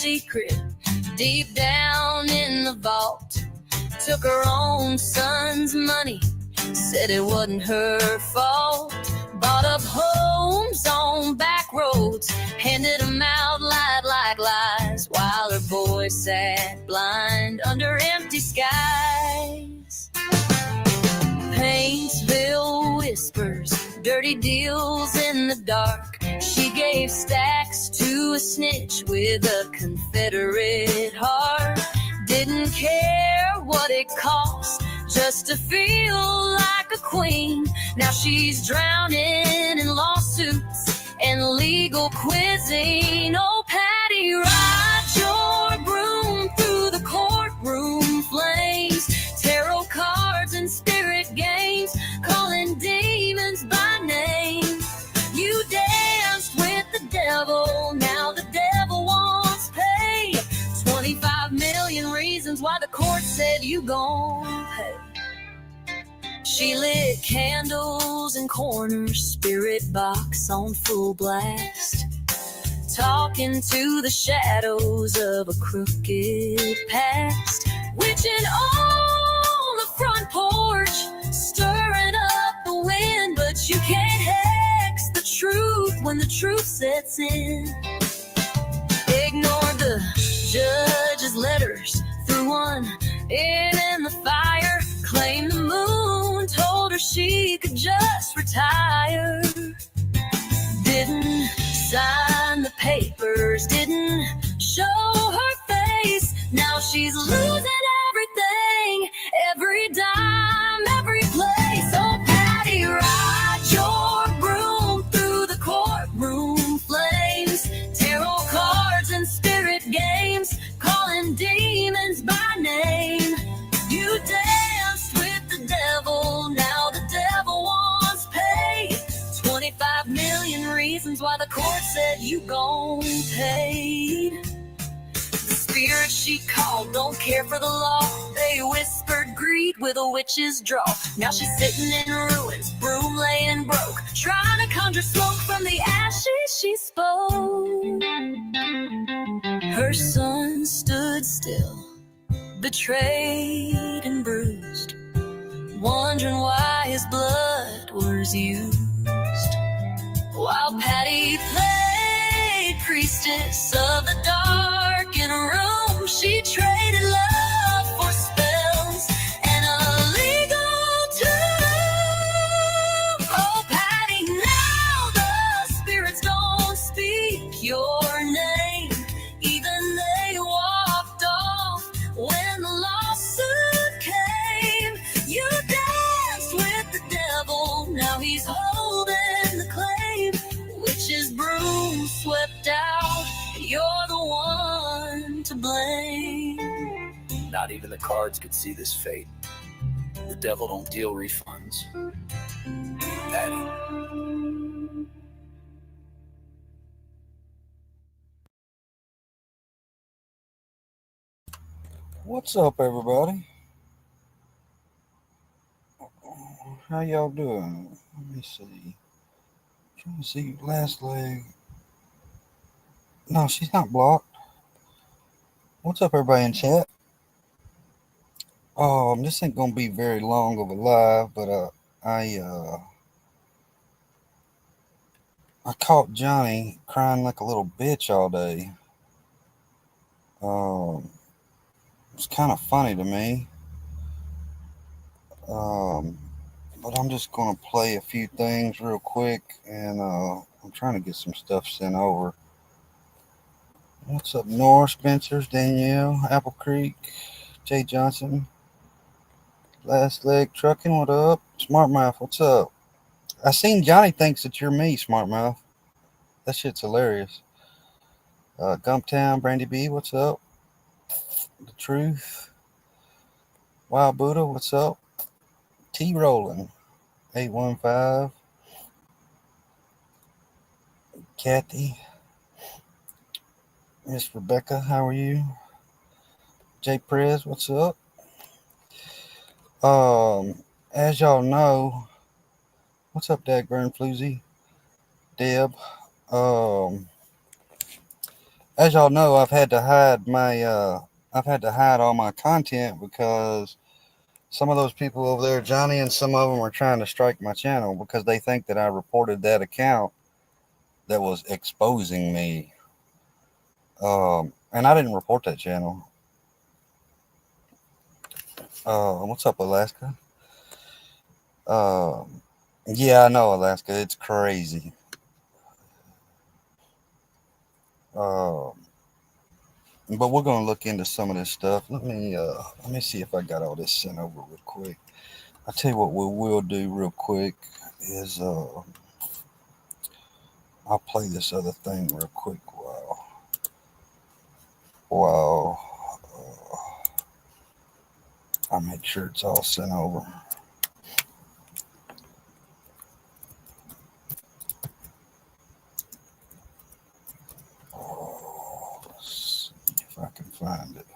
secret deep down in the vault. Took her own son's money, said it wasn't her fault. Bought up homes on back roads, handed them out lied like lies, while her boy sat blind under empty skies. Painesville whispers, dirty deals in the dark. She gave stacks to a snitch with a Confederate heart. Didn't care what it cost, just to feel like a queen. Now she's drowning in lawsuits and legal quizzing. Oh, Patty, ride your broom through the courtroom flames. Tarot cards and spirit games, calling demons by name. You danced with the devil, now the devil wants pay. 25 million reasons why the court said you gon' pay. She lit candles in corners, spirit box on full blast, talking to the shadows of a crooked past. Witching on the front porch, stirring up the wind, but you can't hex the truth when the truth sets in. Ignored the judge's letters, threw one in the fire. Claimed the moon told her she could just retire. Didn't sign the papers, didn't show her face. Now she's losing everything, every dime, every place. Oh, Patty, ride your broom through the courtroom flames. Tarot cards and spirit games, calling demons by name. You danced with the devil, now the devil wants pay. 25 million reasons why the court said you gon' pay. The spirit she called don't care for the law. They whispered greed with a witch's draw. Now she's sitting in ruins, broom laying broke, trying to conjure smoke from the ashes she spoke. Her son stood still, betrayed and bruised, wondering why his blood was used. While Patty played priestess of the dark in a room, she traded love for spells and a legal tomb. Oh, Patty, now the spirits don't speak your name. Even they walked off when the lawsuit came. You danced with the devil, now he's holding the claim. Witch's broom swept out, you're the one to blame. Not even the cards could see this fate. The devil don't deal refunds. Patty. What's up, everybody? How y'all doing? Let me see. Trying to see last leg. No, she's not blocked. What's up, everybody in chat? This ain't gonna be very long of a live, but I caught Johnny crying like a little bitch all day. It's kind of funny to me. But I'm just gonna play a few things real quick, and I'm trying to get some stuff sent over. What's up, Nora, Spencer's, Danielle, Apple Creek, Jay Johnson, Last Leg Trucking, what up? Smart Mouth, what's up? I seen Johnny thinks that you're me, Smart Mouth. That shit's hilarious. Gumptown, Brandy B, what's up? The Truth, Wild Buddha, what's up? T Rolling, 815, Kathy, Miss Rebecca, how are you? Jay Prez, what's up? As y'all know, what's up, Dagburn, Floozy, Deb? as y'all know, I've had to hide all my content because some of those people over there, Johnny, and some of them are trying to strike my channel because they think that I reported that account that was exposing me. And I didn't report that channel. What's up, Alaska? Yeah, I know, Alaska. It's crazy. But we're gonna look into some of this stuff. Let me see if I got all this sent over real quick. I'll tell you what we will do real quick is I'll play this other thing real quick while I make sure it's all sent over. Let's see if I can find it.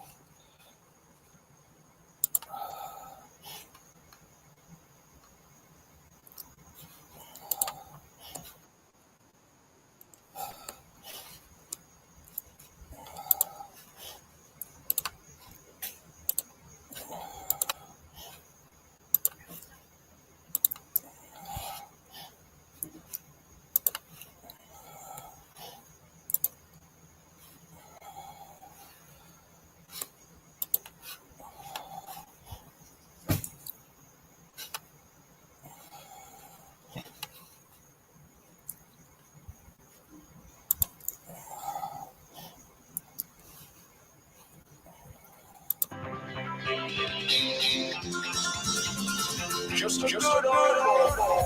Just a good old boy.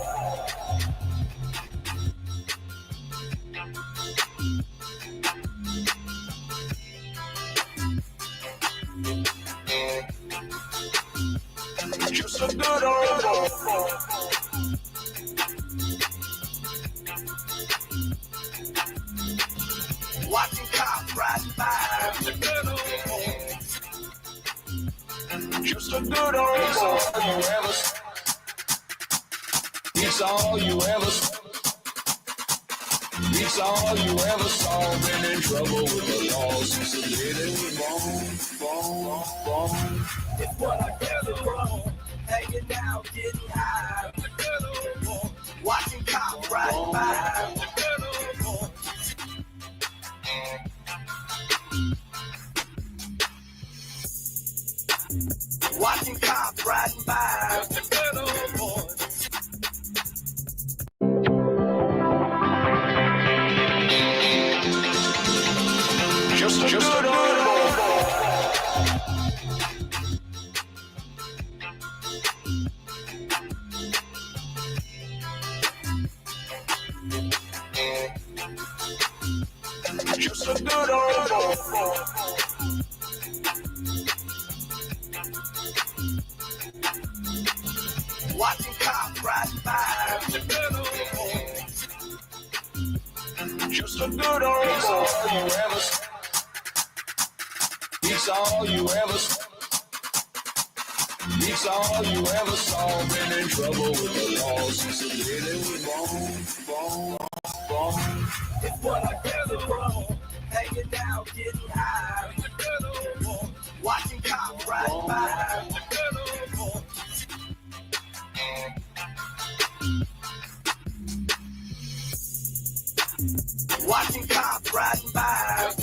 Just a good old boy. Watching cops riding by. Just a good old boy. It's all you ever It's all you ever saw. Been in trouble with the law since the day they was born. It's what I gather from. Hanging out, getting high. Watching cops ride by. Watching cops riding by. Just a good old boy. Just a good old boy. Watching cops riding by. Just a good old boy. It's all you ever It's all you ever saw. Been in trouble with the law since the day they was born. It's what I gather from. Hanging out, getting high. Watching cops ride by. Watching cops riding by.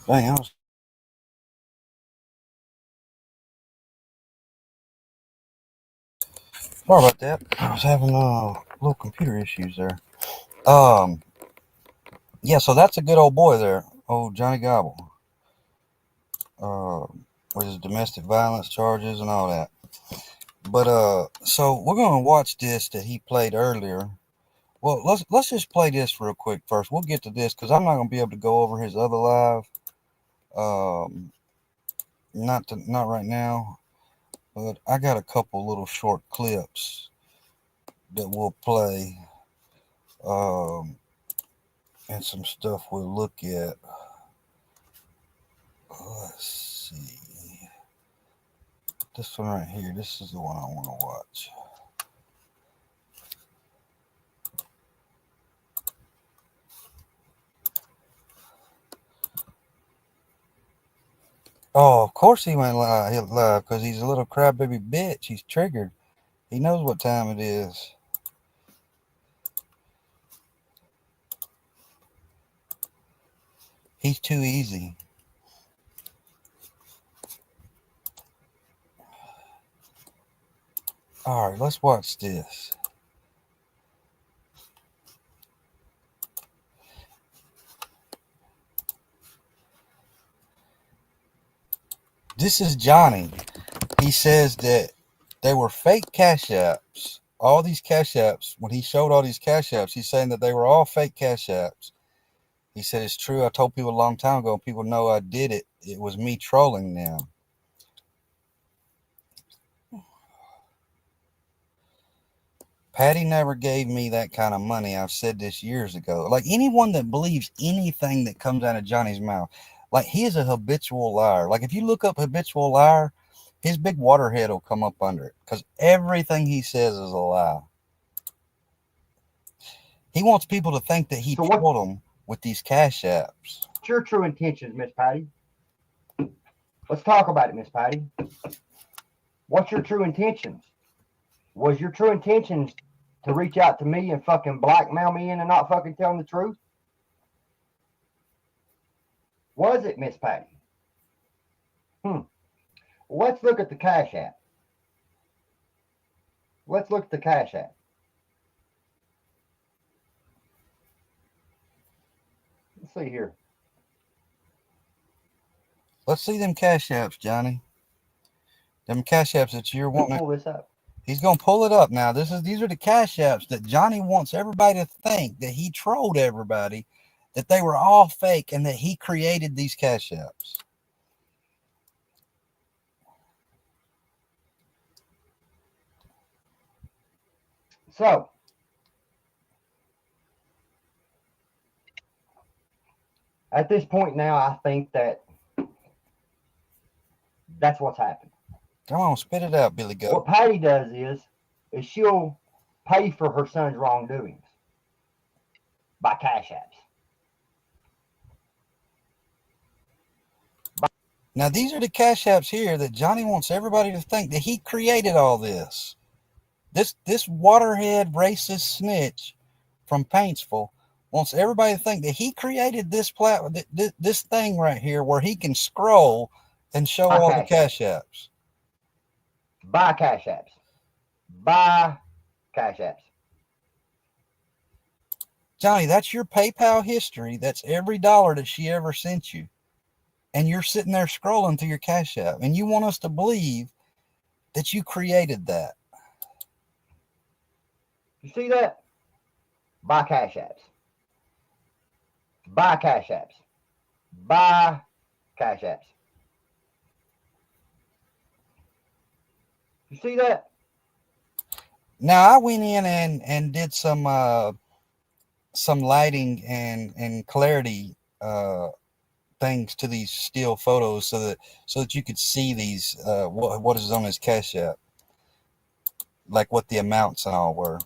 Dang, I was sorry about that. I was having little computer issues there. Um, Yeah, so that's a good old boy there. Oh, Johnny Gobble. Uh, with his domestic violence charges and all that. But so we're gonna watch this that he played earlier. Well, let's just play this real quick first. We'll get to this because I'm not gonna be able to go over his other live. Um, not right now. But I got a couple little short clips that we'll play. Um, and some stuff we'll look at. Let's see. This one right here. This is the one I want to watch. Oh, of course he went live because he's a little crybaby bitch. He's triggered. He knows what time it is. He's too easy. All right, let's watch this. This is Johnny. He says that they were fake cash apps. All these cash apps, when he showed all these cash apps, he's saying that they were all fake cash apps. He said, it's true. I told people a long time ago, and people know I did it. It was me trolling them. Patty never gave me that kind of money. I've said this years ago. Like anyone that believes anything that comes out of Johnny's mouth, like he is a habitual liar. Like if you look up habitual liar, his big waterhead will come up under it because everything he says is a lie. He wants people to think that he trolled them with these cash apps. What's your true intentions, Miss Patty? Let's talk about it, Miss Patty. What's your true intentions? Was your true intentions to reach out to me and fucking blackmail me into not fucking telling the truth? Was it, Miss Patty? Let's look at the cash app. Let's look at the cash app. Let's see here. Let's see them cash apps, Johnny. Them cash apps that you're wanting. Pull this up. He's gonna pull it up now. These are the cash apps that Johnny wants everybody to think that he trolled everybody, that they were all fake, and that he created these cash apps. So, at this point now, I think that that's what's happened. Come on, spit it out, Billy Goat. What Patty does is she'll pay for her son's wrongdoings by cash apps. Now, these are the cash apps here that Johnny wants everybody to think that he created all this. This waterhead racist snitch from Paintsville wants everybody to think that he created this this thing right here where he can scroll and show all the cash apps. Buy cash apps. Buy cash apps. Johnny, that's your PayPal history. That's every dollar that she ever sent you. And you're sitting there scrolling through your cash app. And you want us to believe that you created that. You see that? Buy cash apps. Buy cash apps. Buy cash apps. You see that? Now I went in and did some lighting and clarity things to these still photos so that you could see these what is on his cash app, like what the amounts and all were.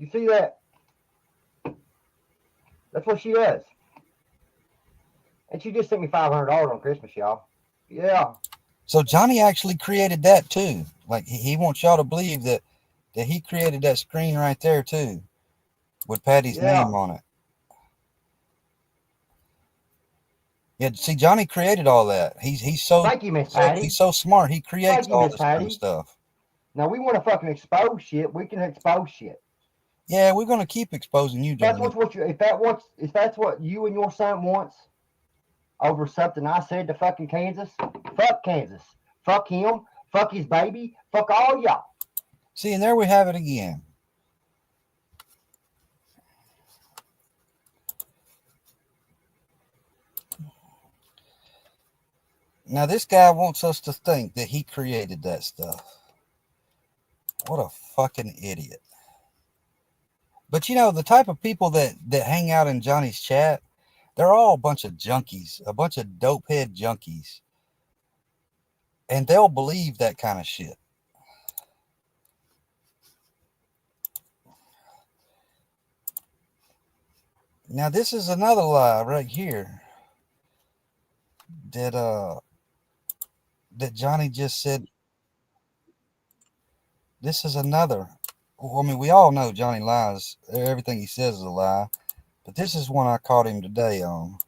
You see that? That's what she does. And she just sent me $500 on Christmas, y'all. Yeah. So Johnny actually created that too. Like he wants y'all to believe that he created that screen right there too, with Patty's name on it. Yeah, see, Johnny created all that. He's so Thank you, Miss Patty. He's so smart. He creates all this kind of stuff. Now we want to fucking expose shit. We can expose shit. Yeah, we're gonna keep exposing you. That's what you. If that's what you and your son wants over something I said to fucking Kansas, fuck Kansas, fuck him, fuck his baby, fuck all y'all. See, and there we have it again. Now, this guy wants us to think that he created that stuff. What a fucking idiot. But, you know, the type of people that hang out in Johnny's chat, they're all a bunch of junkies, a bunch of dopehead junkies. And they'll believe that kind of shit. Now, this is another lie right here that Johnny just said. This is another. Well, I mean, we all know Johnny lies. Everything he says is a lie. But this is one I caught him today on.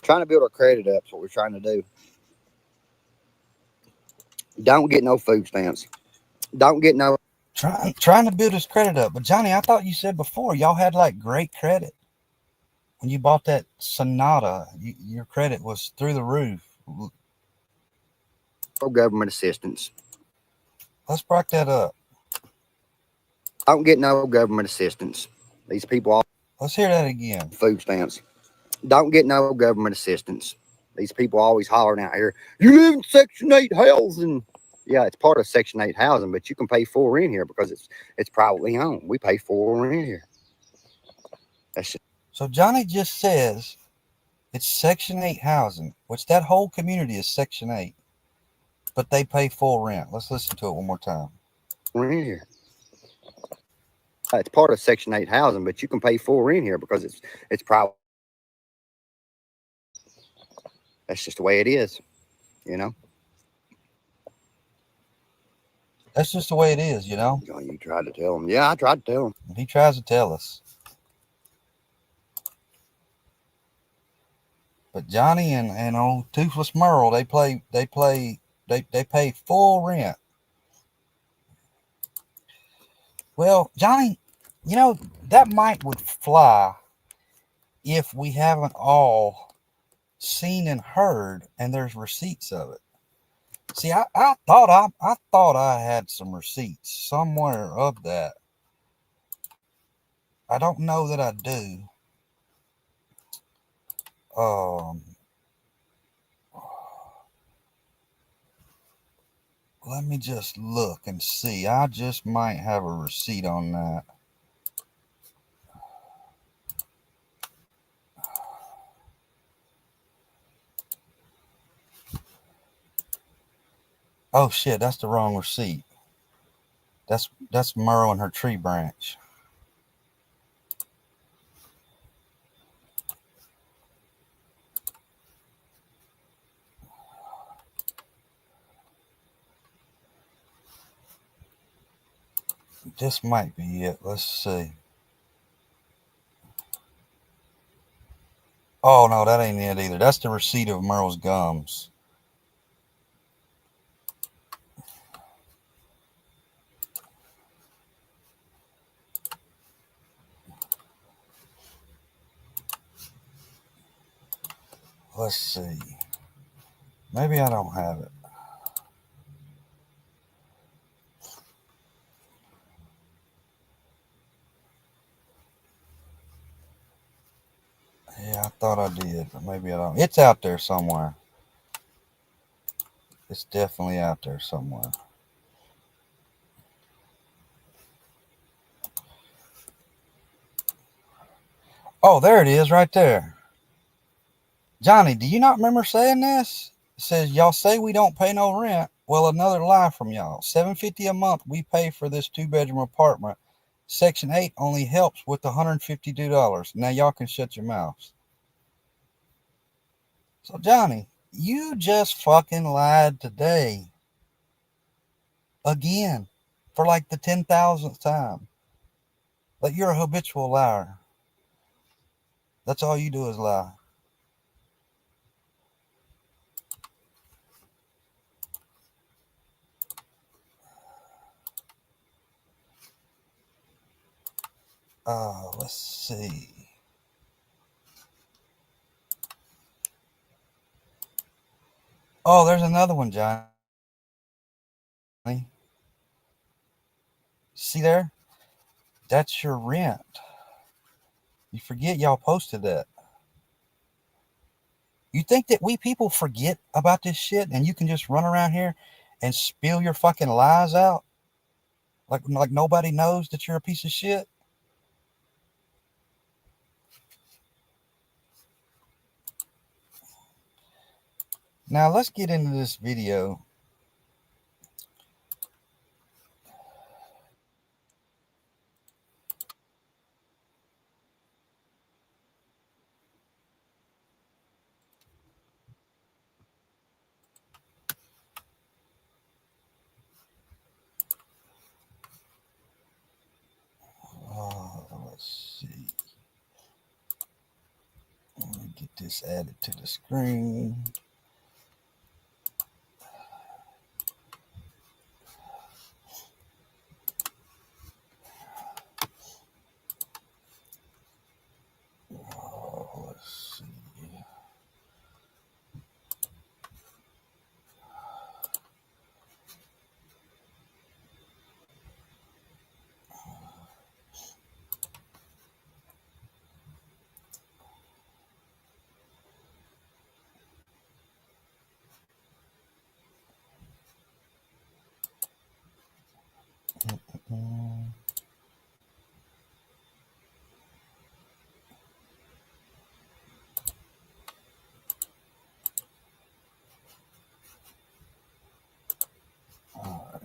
Trying to build our credit up is what we're trying to do. Don't get no food stamps. Don't get no... Trying to build his credit up. But Johnny, I thought you said before y'all had like great credit. When you bought that Sonata, your credit was through the roof. No government assistance. Let's break that up. Don't get no government assistance. These people all... Let's hear that again. Food stamps. Don't get no government assistance. These people always hollering out here, you live in Section 8 housing. Yeah, it's part of Section 8 housing, but you can pay for in here because it's privately owned. We pay for in here. That's just... So Johnny just says it's Section 8 housing, which that whole community is Section 8. But they pay full rent. Let's listen to it one more time. In here. It's part of Section 8 housing, but you can pay for in here because it's private. That's just the way it is, you know? That's just the way it is, you know? Oh, you tried to tell him. Yeah, I tried to tell him. He tries to tell us. But Johnny and old Toothless Merle, they pay full rent. Well, Johnny, you know, that might would fly if we haven't all seen and heard and there's receipts of it. See, I thought I had some receipts somewhere of that. I don't know that I do. Let me just look and see. I just might have a receipt on that. Oh shit, that's the wrong receipt. That's Merle and her tree branch. This might be it. Let's see. Oh no, that ain't it either. That's the receipt of Merle's gums. Let's see. Maybe I don't have it. Yeah, I thought I did, but maybe I don't. It's out there somewhere. It's definitely out there somewhere. Oh, there it is right there. Johnny, do you not remember saying this? It says y'all say we don't pay no rent. Well, another lie from y'all. $750 a month we pay for this 2-bedroom apartment. Section 8 only helps with the $152. Now y'all can shut your mouths. So Johnny, you just fucking lied today. Again. For like the 10,000th time. Like you're a habitual liar. That's all you do is lie. Let's see. Oh, there's another one, Johnny. See there? That's your rent. You forget y'all posted that. You think that we people forget about this shit and you can just run around here and spill your fucking lies out? Like nobody knows that you're a piece of shit? Now let's get into this video. Let's see. Let me get this added to the screen. Let's see. Mm. All right.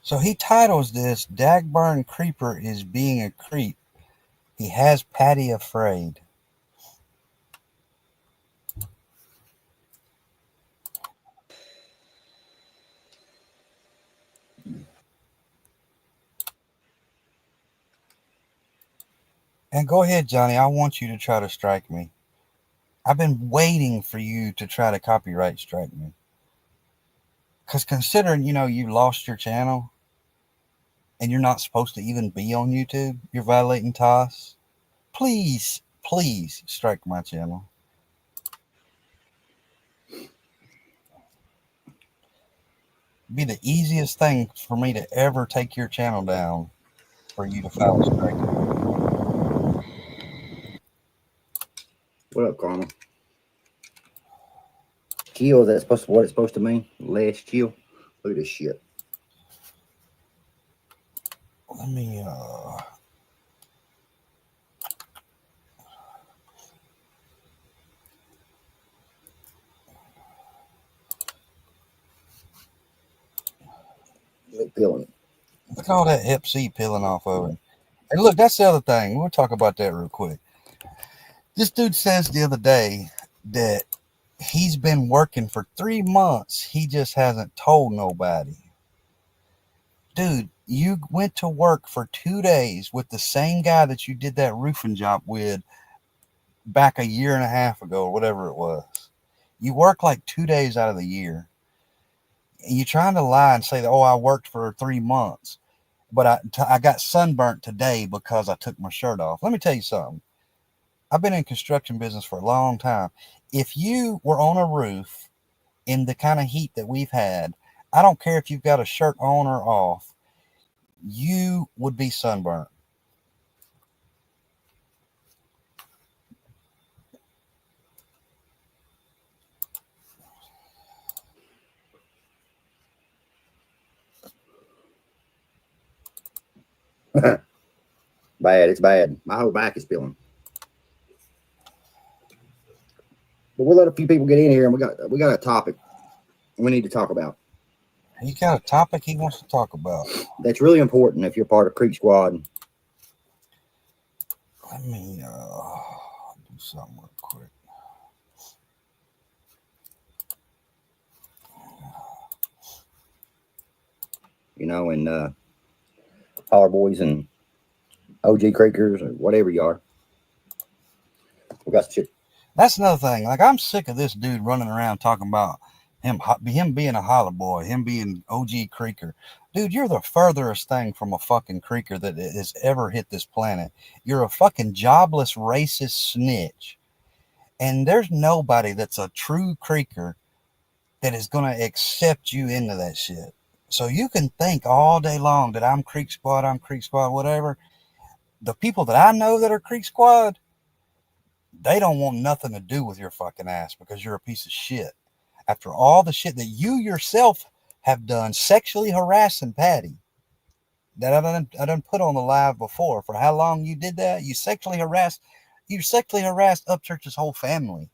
So he titles this Dagburn Creeper is being a creep. He has Patty afraid. And go ahead, Johnny. I want you to try to strike me. I've been waiting for you to try to copyright strike me. Because considering, you lost your channel and you're not supposed to even be on YouTube, you're violating TOS. Please, please strike my channel. It'd be the easiest thing for me to ever take your channel down for you to file a strike. What up, Carmen? Chill, that's supposed to what it's supposed to mean? Less chill. Look at this shit. Let me Feeling. look at all that Hep C peeling off of it. And look, that's the other thing. We'll talk about that real quick. This dude says the other day that he's been working for 3 months. He just hasn't told nobody. Dude, you went to work for 2 days with the same guy that you did that roofing job with back a year and a half ago or whatever it was. You work like 2 days out of the year. And you're trying to lie and say that, oh, I worked for 3 months. But I got sunburnt today because I took my shirt off. Let me tell you something. I've been in construction business for a long time. If you were on a roof in the kind of heat that we've had, I don't care if you've got a shirt on or off, you would be sunburnt. Bad. It's bad. My whole back is feeling. But we'll let a few people get in here, and we got a topic we need to talk about. He got a topic he wants to talk about. That's really important if you're part of Creek Squad. Let me do something real quick. You know, and Holler Boys and OG Creekers or whatever you are. We got some shit. That's another thing. Like, I'm sick of this dude running around talking about him being a holler boy, him being OG Creeker. Dude, you're the furthest thing from a fucking Creeker that has ever hit this planet. You're a fucking jobless, racist snitch. And there's nobody that's a true Creeker that is going to accept you into that shit. So you can think all day long that I'm Creek Squad, whatever. The people that I know that are Creek Squad, they don't want nothing to do with your fucking ass because you're a piece of shit. After all the shit that you yourself have done, sexually harassing Patty, that I done put on the live before, for how long you did that, you sexually harassed Upchurch's whole family,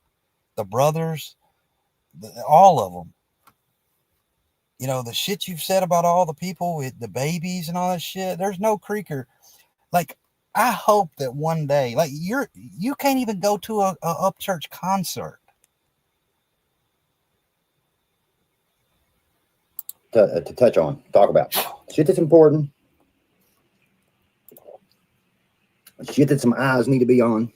the brothers, all of them. You know, the shit you've said about all the people with the babies and all that shit. There's no Creeker. Like, I hope that one day, like, you can't even go to a Upchurch concert. To touch on, talk about shit that's important, shit that some eyes need to be on.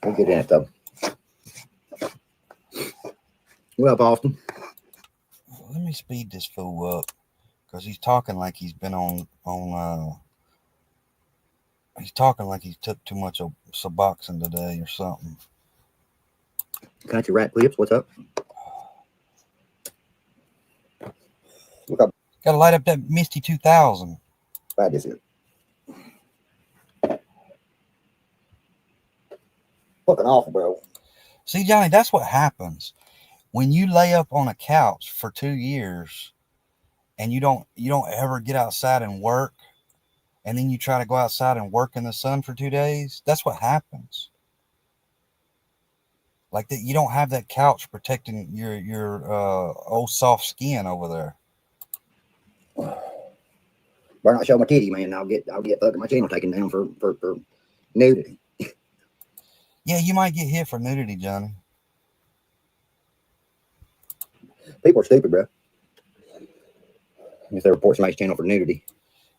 We'll get in it though. What up, Austin? Let me speed this fool up because he's talking like he's been on. He's talking like he took too much of Suboxone today or something. Got your rat clips? What's up? Look up. Got to light up that Misty 2000. Bad is it? Fucking awful, bro. See, Johnny, that's what happens when you lay up on a couch for 2 years and you don't ever get outside and work, and then you try to go outside and work in the sun for 2 days. That's what happens. Like that, you don't have that couch protecting your old soft skin over there. Better not show my titty, man. I'll get fucking my channel taken down for nudity. Yeah, you might get hit for nudity, Johnny. People are stupid, bro. If they report somebody's channel for nudity.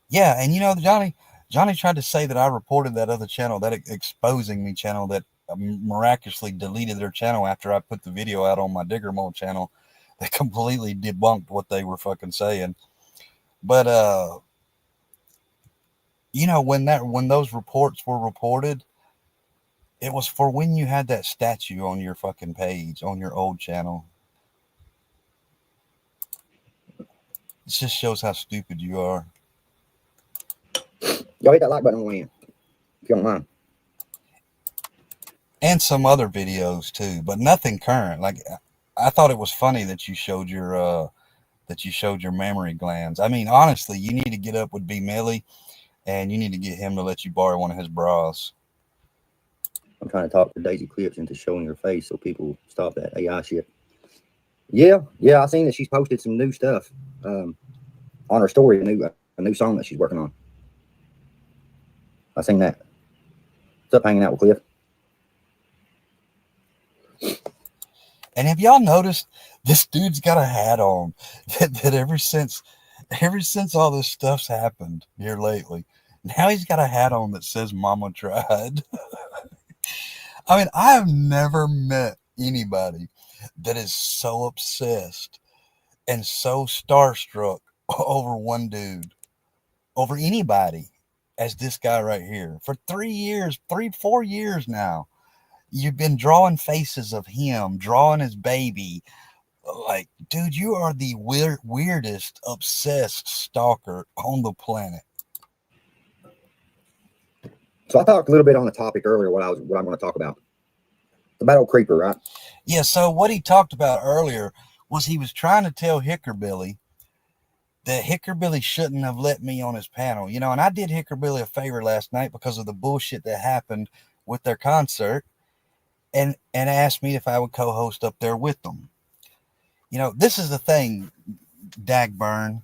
Yeah, and you know, Johnny tried to say that I reported that other channel, that exposing me channel, that miraculously deleted their channel after I put the video out on my Digger Mode channel. They completely debunked what they were fucking saying. But you know, when those reports were reported, it was for when you had that statue on your fucking page, on your old channel. It just shows how stupid you are. Y'all hit that like button on the way in, if you don't mind. And some other videos too, but nothing current. Like, I thought it was funny that you showed your mammary glands. I mean, honestly, you need to get up with B. Millie, and you need to get him to let you borrow one of his bras. I'm trying to talk to Daisy Clips into showing her face so people stop that AI shit. Yeah, I seen that she's posted some new stuff on her story, a new song that she's working on. I seen that. What's up, hanging out with Cliff? And have y'all noticed this dude's got a hat on that ever since all this stuff's happened here lately, now he's got a hat on that says Mama Tried. I mean, I have never met anybody that is so obsessed and so starstruck over one dude, over anybody, as this guy right here. For 4 years now, you've been drawing faces of him, drawing his baby. Like, dude, you are the weirdest, obsessed stalker on the planet. So I talked a little bit on the topic earlier, what I'm going to talk about. The Battle Creeper, right? Yeah, so what he talked about earlier was he was trying to tell Hickorbilly that Hickorbilly shouldn't have let me on his panel. You know, and I did Hickorbilly a favor last night because of the bullshit that happened with their concert, and asked me if I would co-host up there with them. You know, this is the thing, Dagburn,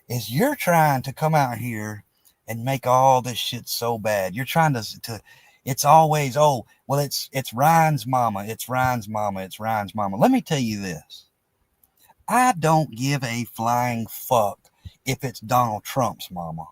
is you're trying to come out here and make all this shit so bad. You're trying to it's always, oh, well, it's Ryan's mama. It's Ryan's mama. It's Ryan's mama. Let me tell you this. I don't give a flying fuck if it's Donald Trump's mama.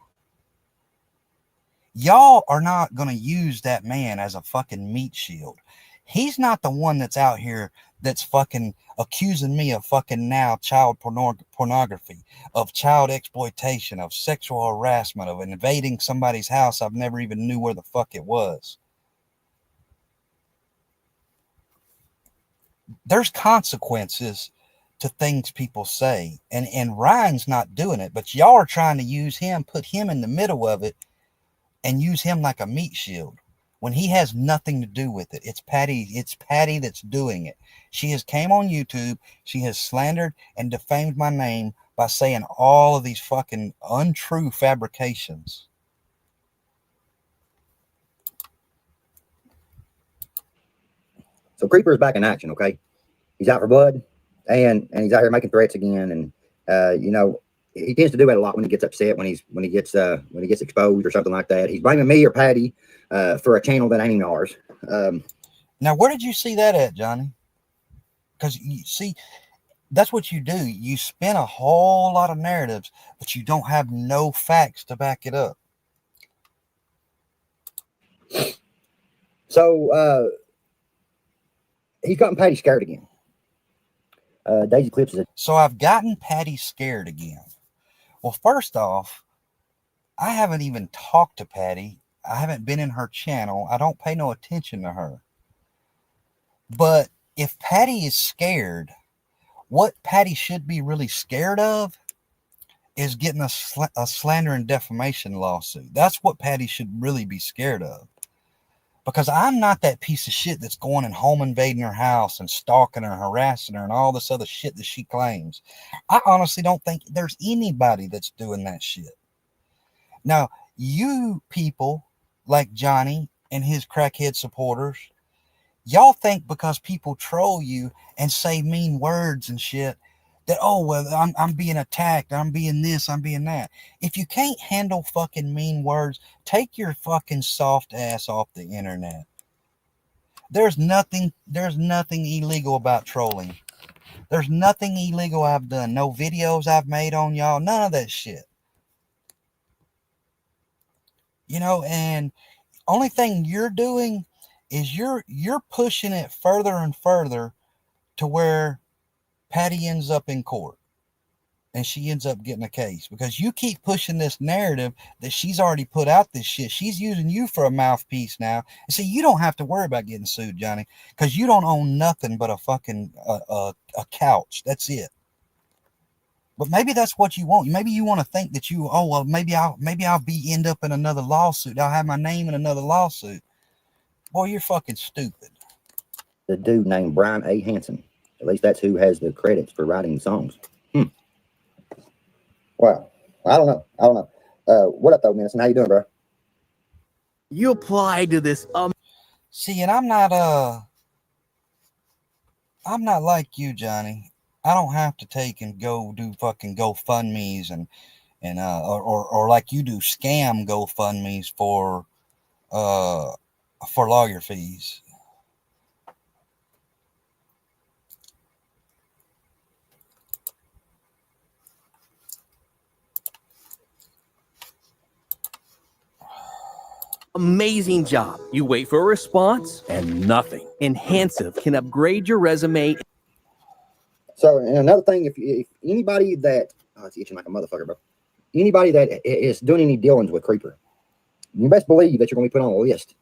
Y'all are not going to use that man as a fucking meat shield. He's not the one that's out here that's fucking accusing me of fucking now child pornography, of child exploitation, of sexual harassment, of invading somebody's house I've never even knew where the fuck it was. There's consequences to things people say, and Ryan's not doing it, but y'all are trying to use him, put him in the middle of it, and use him like a meat shield when he has nothing to do with it. It's Patty that's doing it. She has came on YouTube. She has slandered and defamed my name by saying all of these fucking untrue fabrications. So Creeper is back in action, okay? He's out for blood, and he's out here making threats again, and you know, he tends to do that a lot when he gets upset, when he gets exposed or something like that. He's blaming me or Patty for a channel that ain't even ours. Now, where did you see that at, Johnny? Because you see, that's what you do. You spin a whole lot of narratives, but you don't have no facts to back it up. So he's gotten Patty scared again. Daisy Clips is So I've gotten Patty scared again. Well, first off, I haven't even talked to Patty. I haven't been in her channel. I don't pay no attention to her. But if Patty is scared, what Patty should be really scared of is getting a slander and defamation lawsuit. That's what Patty should really be scared of. Because I'm not that piece of shit that's going and home invading her house and stalking her, harassing her, and all this other shit that she claims. I honestly don't think there's anybody that's doing that shit. Now, you people like Johnny and his crackhead supporters, y'all think because people troll you and say mean words and shit that, oh, well, I'm being attacked, I'm being this, I'm being that. If you can't handle fucking mean words, take your fucking soft ass off the internet. There's nothing illegal about trolling. There's nothing illegal I've done. No videos I've made on y'all, none of that shit. You know, and only thing you're doing is you're pushing it further and further to where Patty ends up in court and she ends up getting a case because you keep pushing this narrative that she's already put out this shit. She's using you for a mouthpiece now. And see, you don't have to worry about getting sued, Johnny, because you don't own nothing but a fucking a couch. That's it. But maybe that's what you want. Maybe you want to think that maybe I'll end up in another lawsuit. I'll have my name in another lawsuit. Boy, you're fucking stupid. the dude named Brian A. Hansen. At least that's who has the credits for writing the songs. Wow. I don't know. What up, though, Minison? How you doing, bro? You applied to this. See, and I'm not like you, Johnny. I don't have to take and go do fucking GoFundMe's and or like you do scam GoFundMe's for lawyer fees. Amazing job. You wait for a response and nothing. Enhansive can upgrade your resume. So, and another thing, if anybody that, it's itching like a motherfucker, bro. Anybody that is doing any dealings with Creeper, you best believe that you're going to be put on a list.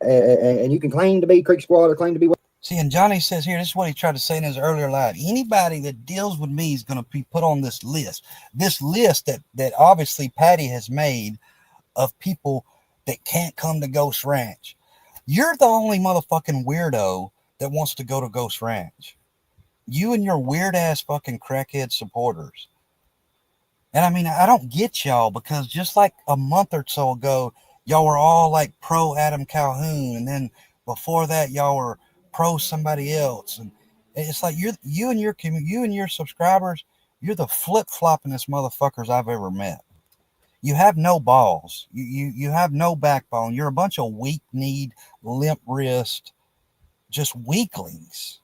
And you can claim to be Creek Squad or claim to be. See, and Johnny says here, this is what he tried to say in his earlier line. Anybody that deals with me is going to be put on this list. This list that obviously Patty has made of people that can't come to Ghost Ranch. You're the only motherfucking weirdo that wants to go to Ghost Ranch. You and your weird ass fucking crackhead supporters. And I mean, I don't get y'all, because just like a month or so ago, y'all were all like pro Adam Calhoun, and then before that, y'all were pro somebody else, and it's like you and your subscribers, you're the flip floppingest motherfuckers I've ever met. You have no balls. You have no backbone. You're a bunch of weak kneed, limp wrist, just weaklings.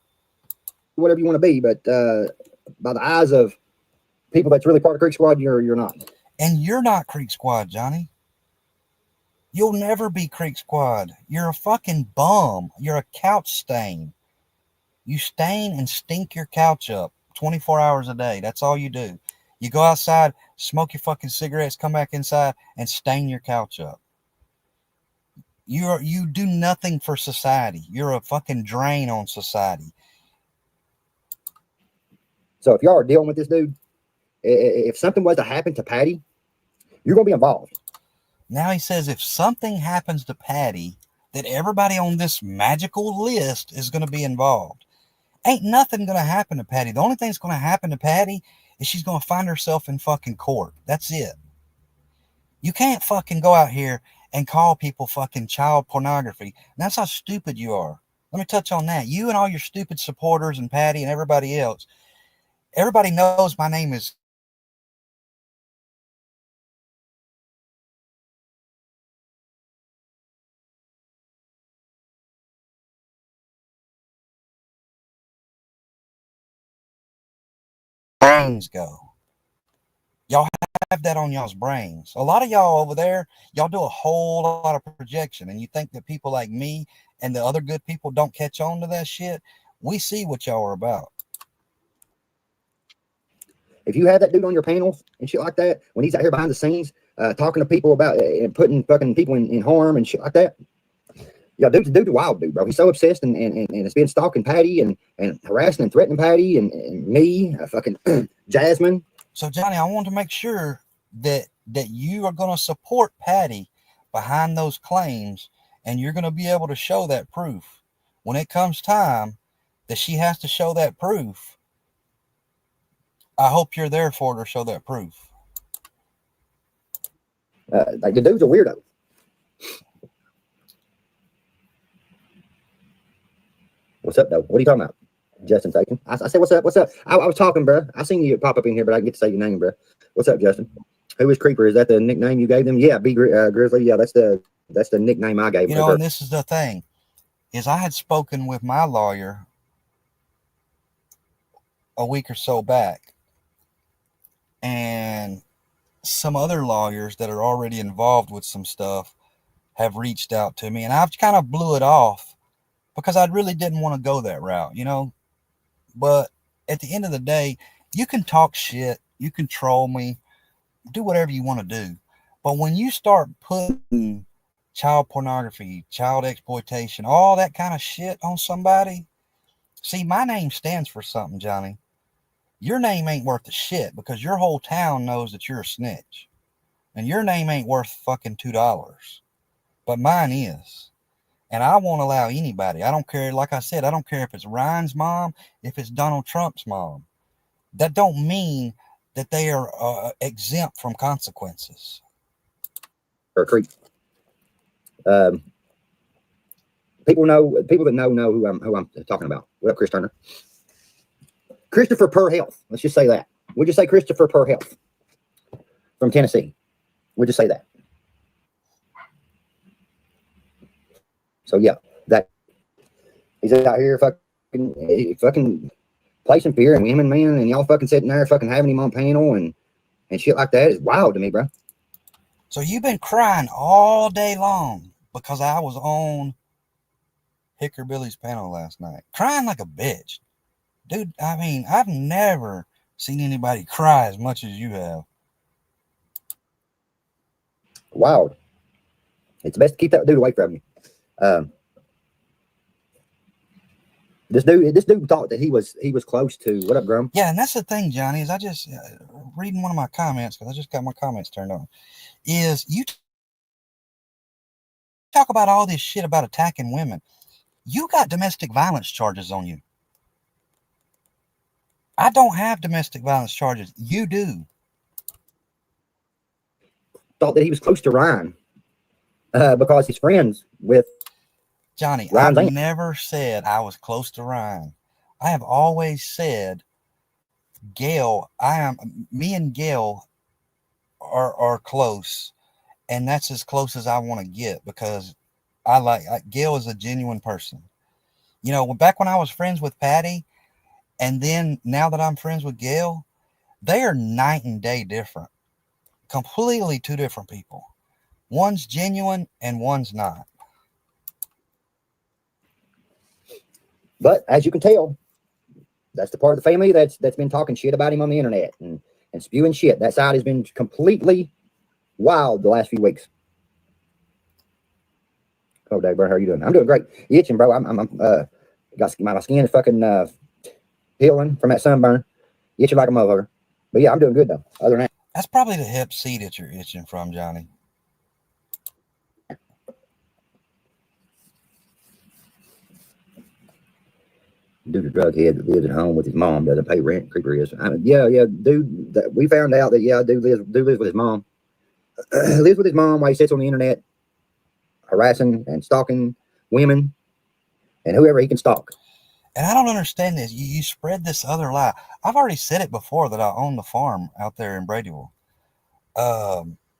Whatever you want to be, but by the eyes of people that's really part of Creek Squad, you're not. And you're not Creek Squad, Johnny. You'll never be Creek Squad. You're a fucking bum. You're a couch stain. You stain and stink your couch up 24 hours a day. That's all you do. You go outside, smoke your fucking cigarettes, come back inside, and stain your couch up. You do nothing for society. You're a fucking drain on society. So if y'all are dealing with this dude, if something was to happen to Patty, you're gonna be involved. Now he says if something happens to Patty, that everybody on this magical list is going to be involved. Ain't nothing going to happen to Patty. The only thing that's going to happen to Patty is she's going to find herself in fucking court. That's it. You can't fucking go out here and call people fucking child pornography. And that's how stupid you are. Let me touch on that. You and all your stupid supporters and Patty and everybody else. Everybody knows my name is brains go. Y'all have that on y'all's brains. A lot of y'all over there, y'all do a whole lot of projection, and you think that people like me and the other good people don't catch on to that shit. We see what y'all are about. If you have that dude on your panel and shit like that, when he's out here behind the scenes talking to people about and putting fucking people in harm and shit like that, yeah, dude's a wild dude, bro. He's so obsessed and it's been stalking Patty and harassing and threatening Patty and me, fucking Jasmine. So, Johnny, I want to make sure that you are going to support Patty behind those claims, and you're going to be able to show that proof. When it comes time that she has to show that proof, I hope you're there for her to show that proof. Like, the dude's a weirdo. What's up, though? What are you talking about? Justin Taken. I said, what's up? What's up? I was talking, bro. I seen you pop up in here, but I didn't get to say your name, bro. What's up, Justin? Who is Creeper? Is that the nickname you gave them? Yeah, B Grizzly. Yeah, that's the nickname I gave. You know, and this is the thing, is I had spoken with my lawyer a week or so back, and some other lawyers that are already involved with some stuff have reached out to me, and I've kind of blew it off because I really didn't want to go that route, you know. But at the end of the day, you can talk shit, you can troll me, do whatever you want to do. But when you start putting child pornography, child exploitation, all that kind of shit on somebody, see, my name stands for something, Johnny. Your name ain't worth a shit because your whole town knows that you're a snitch. And your name ain't worth fucking $2. But mine is. And I won't allow anybody. I don't care. Like I said, I don't care if it's Ryan's mom, if it's Donald Trump's mom. That don't mean that they are exempt from consequences. Or Creek. People that know who I'm talking about. What up, Chris Turner? Christopher Per Health. Let's just say that. We'll just say Christopher Per Health from Tennessee. We'll just say that. So yeah, that he's out here fucking placing fear in women, man, and y'all fucking sitting there fucking having him on panel and shit like that is wild to me, bro. So you've been crying all day long because I was on Hicker Billy's panel last night, crying like a bitch, dude. I mean, I've never seen anybody cry as much as you have. Wild. It's best to keep that dude away from you. This dude thought that he was close to what up, Grum? Yeah, and that's the thing, Johnny, is I just reading one of my comments, because I just got my comments turned on, is you talk about all this shit about attacking women. You got domestic violence charges on you. I don't have domestic violence charges. You do. Thought that he was close to Ryan because he's friends with Johnny, Ryan's I've aunt. never said I was close to Ryan. I have always said, Gail, me and Gail are close, and that's as close as I want to get because Gail is a genuine person. You know, back when I was friends with Patty, and then now that I'm friends with Gail, they are night and day different. Completely two different people. One's genuine and one's not. But as you can tell, that's the part of the family that's been talking shit about him on the internet and spewing shit. That side has been completely wild the last few weeks. Oh, Dagburn, how are you doing? I'm doing great. You itching, bro? I'm got my skin is fucking healing from that sunburn. You itching like a motherfucker. But yeah, I'm doing good though. Other than that, That's probably the hip seat that you're itching from, Johnny. dude, a drug head that lives at home with his mom, doesn't pay rent. Creeper is. Dude. We found out that dude lives with his mom. Lives with his mom while he sits on the internet, harassing and stalking women and whoever he can stalk. And I don't understand this. You spread this other lie. I've already said it before that I own the farm out there in Bradyville.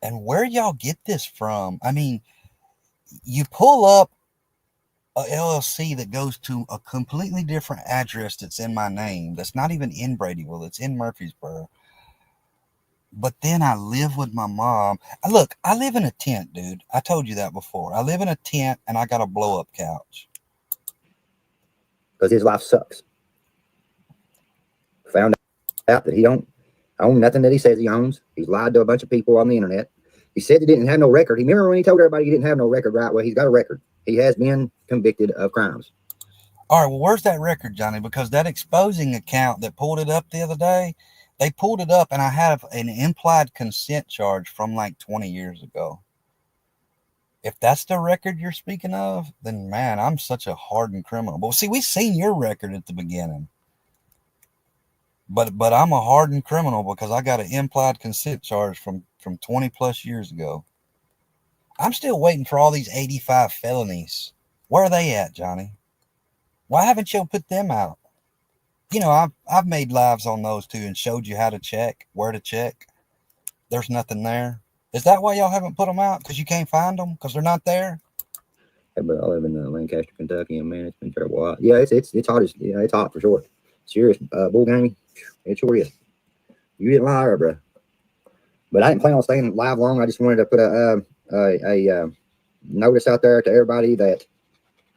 And where y'all get this from? I mean, you pull up a LLC that goes to a completely different address that's in my name. That's not even in Bradyville. It's in Murfreesboro. But then I live with my mom. Look, I live in a tent, dude. I told you that before. I live in a tent and I got a blow-up couch. Because his life sucks. Found out that he don't own nothing that he says he owns. He's lied to a bunch of people on the internet. He said he didn't have no record. He remember when he told everybody he didn't have no record, right? Well, he's got a record. He has been convicted of crimes. All right, well, where's that record, Johnny? Because that exposing account that pulled it up the other day, they pulled it up and I have an implied consent charge from like 20 years ago. If that's the record you're speaking of, then man, I'm such a hardened criminal. But see, we seen your record at the beginning. But I'm a hardened criminal because I got an implied consent charge from 20 plus years ago. I'm still waiting for all these 85 felonies. Where are they at, Johnny? Why haven't you put them out? You know, I've made lives on those too and showed you how to check, where to check. There's nothing there. Is that why y'all haven't put them out? Because you can't find them? Because they're not there? Hey, but I live in Lancaster, Kentucky, and man, it's been terrible. Yeah, it's hot. It's hot for sure. Serious bull gaming. It sure is. You didn't lie, bro. But I didn't plan on staying live long. I just wanted to put a notice out there to everybody that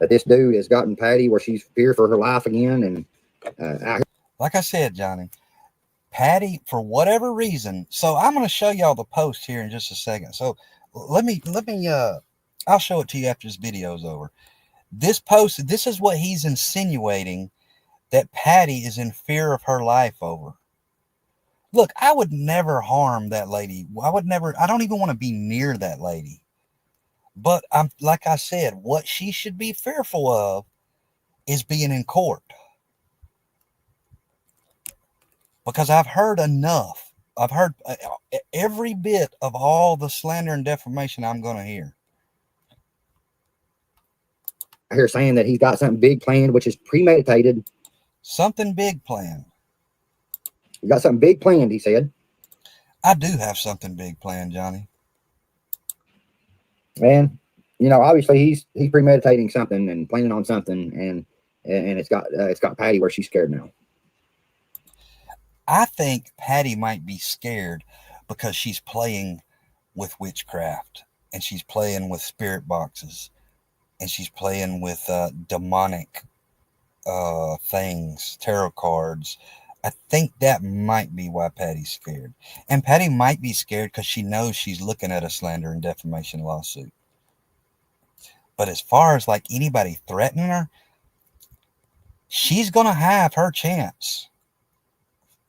this dude has gotten Patty where she's feared for her life again. And like I said, Johnny, Patty, for whatever reason. So I'm going to show y'all the post here in just a second. So let me. I'll show it to you after this video is over. This post. This is what he's insinuating that Patty is in fear of her life over. Look, I would never harm that lady. I don't even want to be near that lady. But like I said, what she should be fearful of is being in court. Because I've heard enough. I've heard every bit of all the slander and defamation I'm going to hear. I hear saying that he's got something big planned, which is premeditated. Something big planned. He got something big planned, he said. I do have something big planned, Johnny. And you know, obviously he's premeditating something and planning on something, and it's got Patty where she's scared now. I think Patty might be scared because she's playing with witchcraft and she's playing with spirit boxes and she's playing with demonic things, tarot cards. I think that might be why Patty's scared. And Patty might be scared because she knows she's looking at a slander and defamation lawsuit. But as far as like anybody threatening her, she's going to have her chance.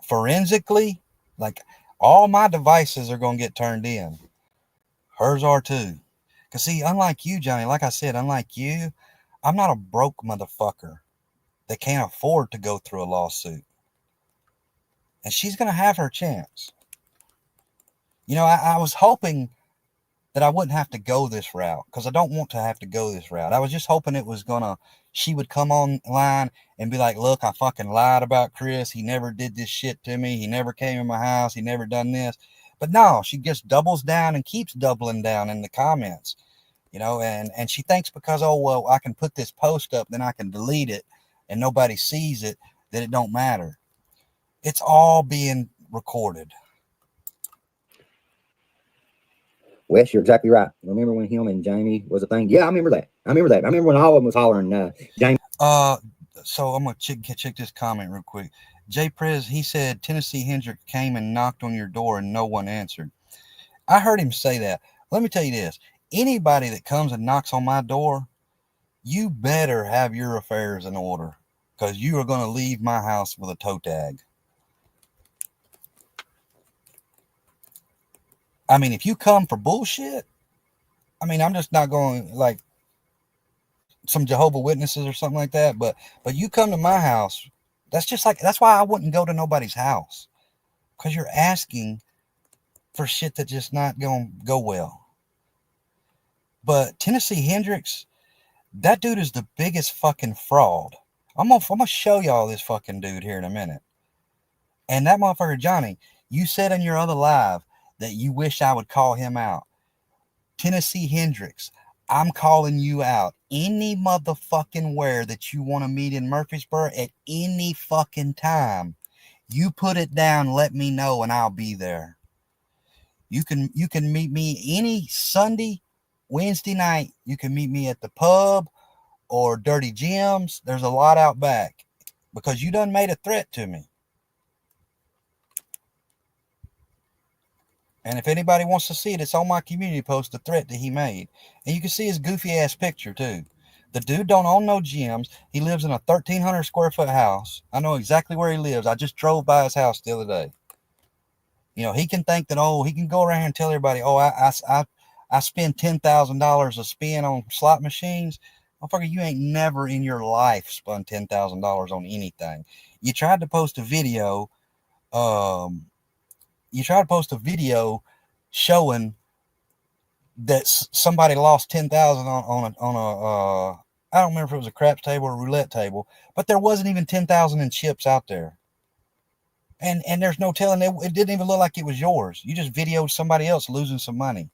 Forensically, like all my devices are going to get turned in. Hers are too. Because see, unlike you, Johnny, like I said, unlike you, I'm not a broke motherfucker that can't afford to go through a lawsuit. and she's going to have her chance. You know, I was hoping that I wouldn't have to go this route, because I don't want to have to go this route. I was just hoping it was she would come online and be like, look, I fucking lied about Chris. He never did this shit to me. He never came in my house. He never done this. But no, she just doubles down and keeps doubling down in the comments, you know, and she thinks because, oh, well, I can put this post up, then I can delete it and nobody sees it, that it don't matter. It's all being recorded. Wes, you're exactly right. Remember when him and Jamie was a thing? Yeah, I remember that. I remember when all of them was hollering, Jamie. So I'm gonna check this comment real quick. Jay Prez, he said Tennessee Hendricks came and knocked on your door and no one answered. I heard him say that. Let me tell you this: anybody that comes and knocks on my door, you better have your affairs in order, because you are gonna leave my house with a toe tag. I mean, if you come for bullshit, I mean, I'm just not going like some Jehovah's Witnesses or something like that. But you come to my house, that's why I wouldn't go to nobody's house, because you're asking for shit that just not going to go well. But Tennessee Hendricks, that dude is the biggest fucking fraud. I'm gonna show y'all this fucking dude here in a minute. And that motherfucker Johnny, you said in your other live that you wish I would call him out. Tennessee Hendricks, I'm calling you out. Any motherfucking where that you want to meet in Murfreesboro at any fucking time, you put it down, let me know, and I'll be there. You can meet me any Sunday, Wednesday night. You can meet me at the pub or Dirty Jim's. There's a lot out back, because you done made a threat to me. And if anybody wants to see it, it's on my community post, the threat that he made. And you can see his goofy ass picture too. The dude don't own no gyms. He lives in a 1,300 square foot house. I know exactly where he lives. I just drove by his house the other day. You know, he can think that, oh, he can go around here and tell everybody, oh, I spend $10,000 a spin on slot machines. Motherfucker, you ain't never in your life spent $10,000 on anything. You tried to post a video, showing that somebody lost 10,000 on a I don't remember if it was a craps table or a roulette table, but there wasn't even 10,000 in chips out there. And there's no telling, it didn't even look like it was yours. You just videoed somebody else losing some money.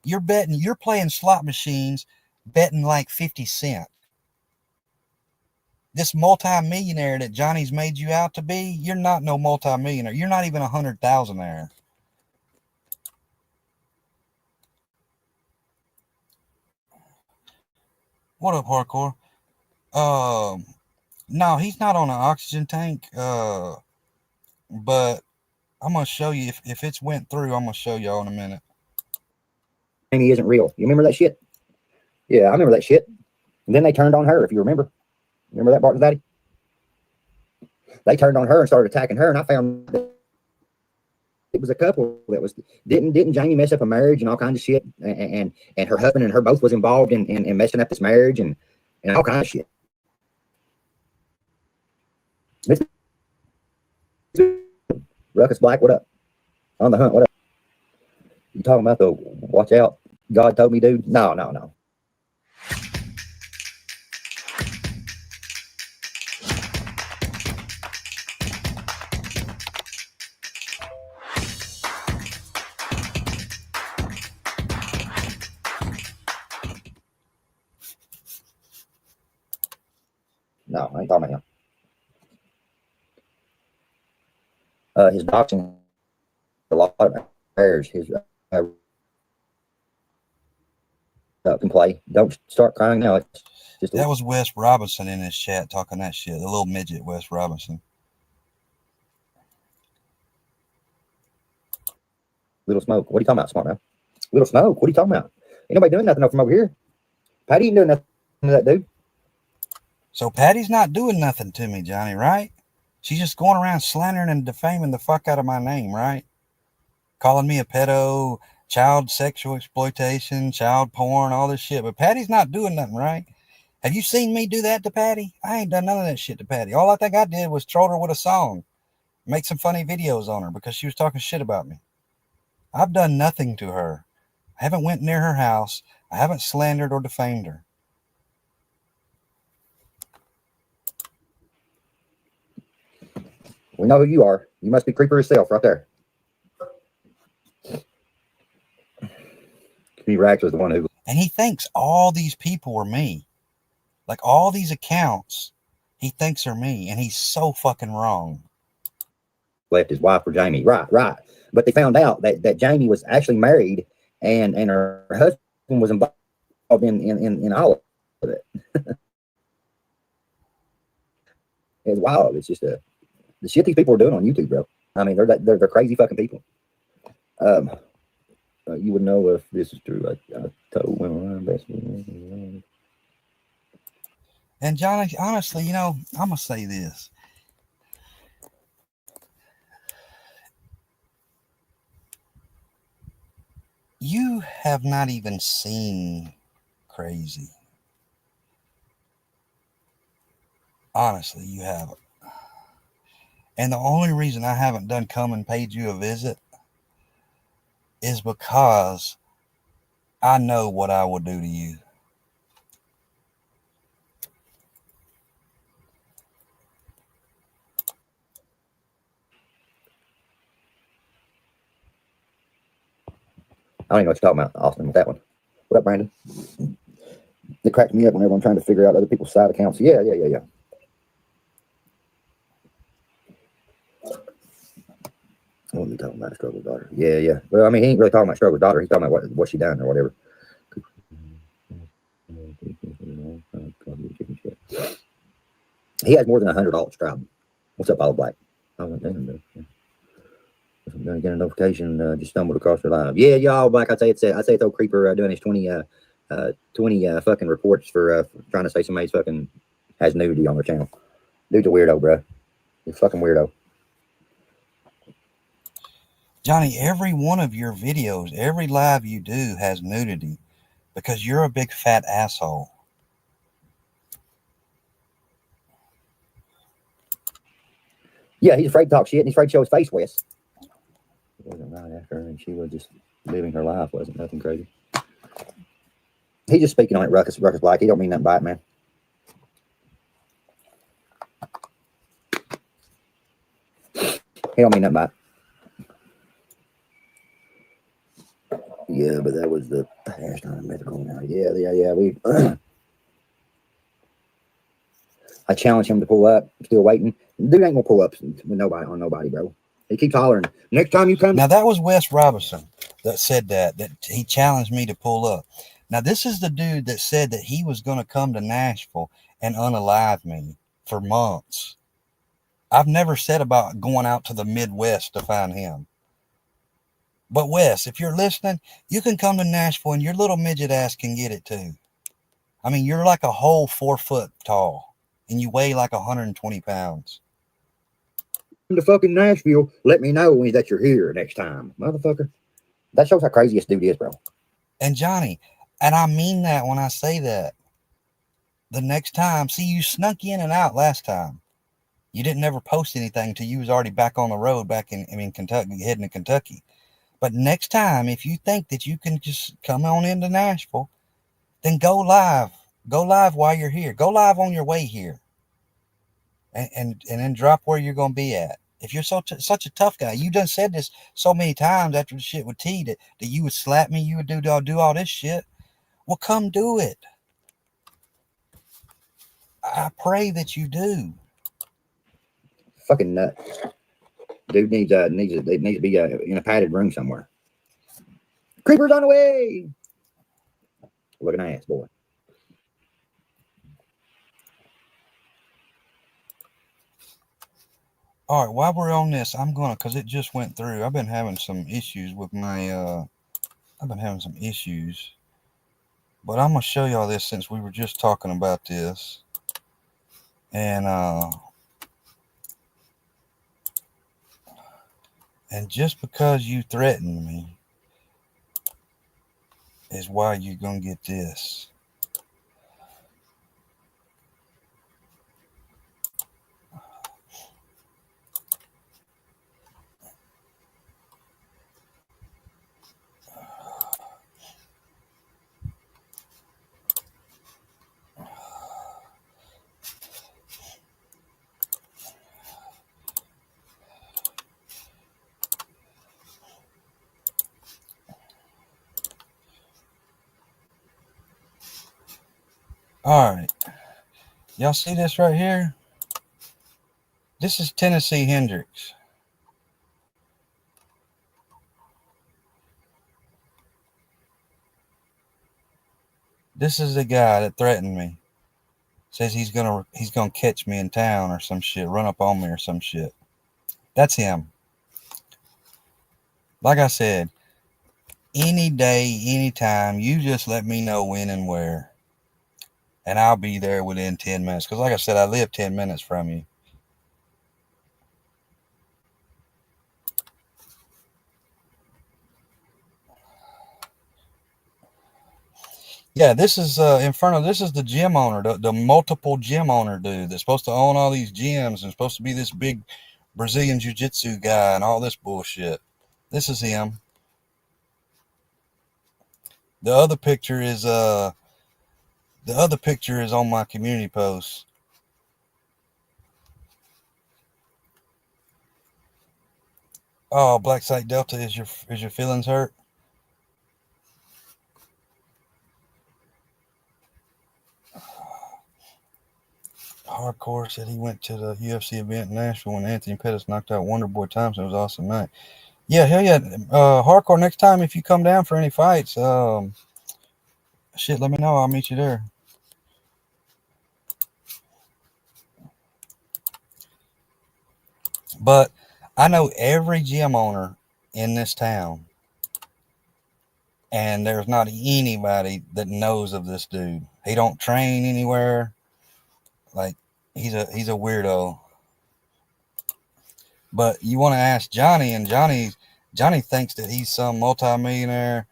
You're playing slot machines, betting like 50 cents. This multi-millionaire that Johnny's made you out to be, you're not no multi-millionaire. You're not even 100,000 there. What up, hardcore? No, he's not on an oxygen tank. But I'm gonna show you if it's went through. I'm gonna show y'all in a minute. Jamie isn't real. You remember that shit? Yeah, I remember that shit. And then they turned on her, if you remember. Remember that, Barton Daddy? They turned on her and started attacking her, and I found that it was a couple that was didn't Jamie mess up a marriage and all kinds of shit, and her husband and her both was involved in messing up this marriage and all kinds of shit. Ruckus Black, what up? On the hunt, what up? You talking about the watch out? God told me, dude. No. No, I ain't talking about him. His boxing, a lot of players, his can play. Don't start crying now. It's just that was Wes Robinson in his chat talking that shit. The little midget Wes Robinson. Little Smoke. What are you talking about, smart man? Little Smoke. What are you talking about? Ain't nobody doing nothing from over here. Patty ain't doing nothing to that dude. So Patty's not doing nothing to me, Johnny, right? She's just going around slandering and defaming the fuck out of my name, right? Calling me a pedo, child sexual exploitation, child porn, all this shit. But Patty's not doing nothing, right? Have you seen me do that to Patty? I ain't done none of that shit to Patty. All I think I did was troll her with a song. make some funny videos on her because she was talking shit about me. I've done nothing to her. I haven't went near her house. I haven't slandered or defamed her. We know who you are. You must be Creeper herself right there. Rax was the one who... And he thinks all these people are me. Like all these accounts, he thinks are me. And he's so fucking wrong. Left his wife for Jamie. Right. But they found out that Jamie was actually married and her husband was involved in all of it. It's wild. It's just the shit these people are doing on YouTube, bro. I mean, they're crazy fucking people. You would know if this is true. I told women best. And Johnny, honestly, you know, I'm gonna say this. You have not even seen Crazy. Honestly, you haven't. And the only reason I haven't done come and paid you a visit is because I know what I will do to you. I don't even know what you're talking about, Austin, with that one. What up, Brandon? It cracked me up whenever I'm trying to figure out other people's side accounts. Yeah. What are we talking about? Struggle's daughter. Yeah. Well, I mean, he ain't really talking about Struggle's daughter. He's talking about what she done or whatever. He has more than 100 alts, Stroud. What's up, All Black? I went down there. I'm gonna get a notification. Just stumbled across her live. Yeah, All Black. I'd say it's old Creeper doing his 20 fucking reports for trying to say somebody's fucking has nudity on their channel. Dude's a weirdo, bro. He's a fucking weirdo. Johnny, every one of your videos, every live you do has nudity because you're a big fat asshole. Yeah, he's afraid to talk shit and he's afraid to show his face, Wes. It wasn't right after her and she was just living her life. Wasn't nothing crazy. He's just speaking on it, Ruckus Black. He don't mean nothing by it, man. He don't mean nothing by it. Yeah, but that was the past on medical now. Yeah. We I challenge him to pull up. I'm still waiting. Dude ain't gonna pull up with nobody, bro. He keeps hollering. Next time you come. Now that was Wes Robinson that said that he challenged me to pull up. Now this is the dude that said that he was going to come to Nashville and unalive me for months. I've never said about going out to the Midwest to find him. But Wes, if you're listening, you can come to Nashville and your little midget ass can get it too. I mean, you're like a whole 4 foot tall and you weigh like 120 pounds. To fucking Nashville, let me know that you're here next time, motherfucker. That shows how crazy this dude is, bro. And Johnny, and I mean that when I say that. The next time, see, you snuck in and out last time. You didn't ever post anything until you was already back on the road, back in Kentucky, heading to Kentucky. But next time, if you think that you can just come on into Nashville, then go live. Go live while you're here. Go live on your way here. And then drop where you're going to be at. If you're such a tough guy, you done said this so many times after the shit with T that you would slap me, you would do all this shit. Well, come do it. I pray that you do. Fucking nut. Dude needs to be in a padded room somewhere. Creeper's on the way. Looking ass, boy. All right, while we're on this, I'm gonna, cause it just went through. I've been having some issues with my but I'm gonna show y'all this since we were just talking about this. And just because you threatened me is why you're gonna get this. All right. Y'all see this right here? This is Tennessee Hendricks. This is the guy that threatened me. Says he's gonna catch me in town or some shit, run up on me or some shit. That's him. Like I said, any day, anytime, you just let me know when and where. And I'll be there within 10 minutes. Because like I said, I live 10 minutes from you. Yeah, this is Inferno. This is the gym owner, the multiple gym owner dude that's supposed to own all these gyms and supposed to be this big Brazilian jiu-jitsu guy and all this bullshit. This is him. The other picture is on my community post. Oh, Black Site Delta, is your feelings hurt? Hardcore said he went to the UFC event in Nashville when Anthony Pettis knocked out Wonder Boy Thompson. It was an awesome night. Yeah, hell yeah. Hardcore, next time if you come down for any fights, shit, let me know. I'll meet you there. But I know every gym owner in this town, and there's not anybody that knows of this dude. He don't train anywhere. Like, he's a weirdo. But you want to ask Johnny, and Johnny thinks that he's some multimillionaire,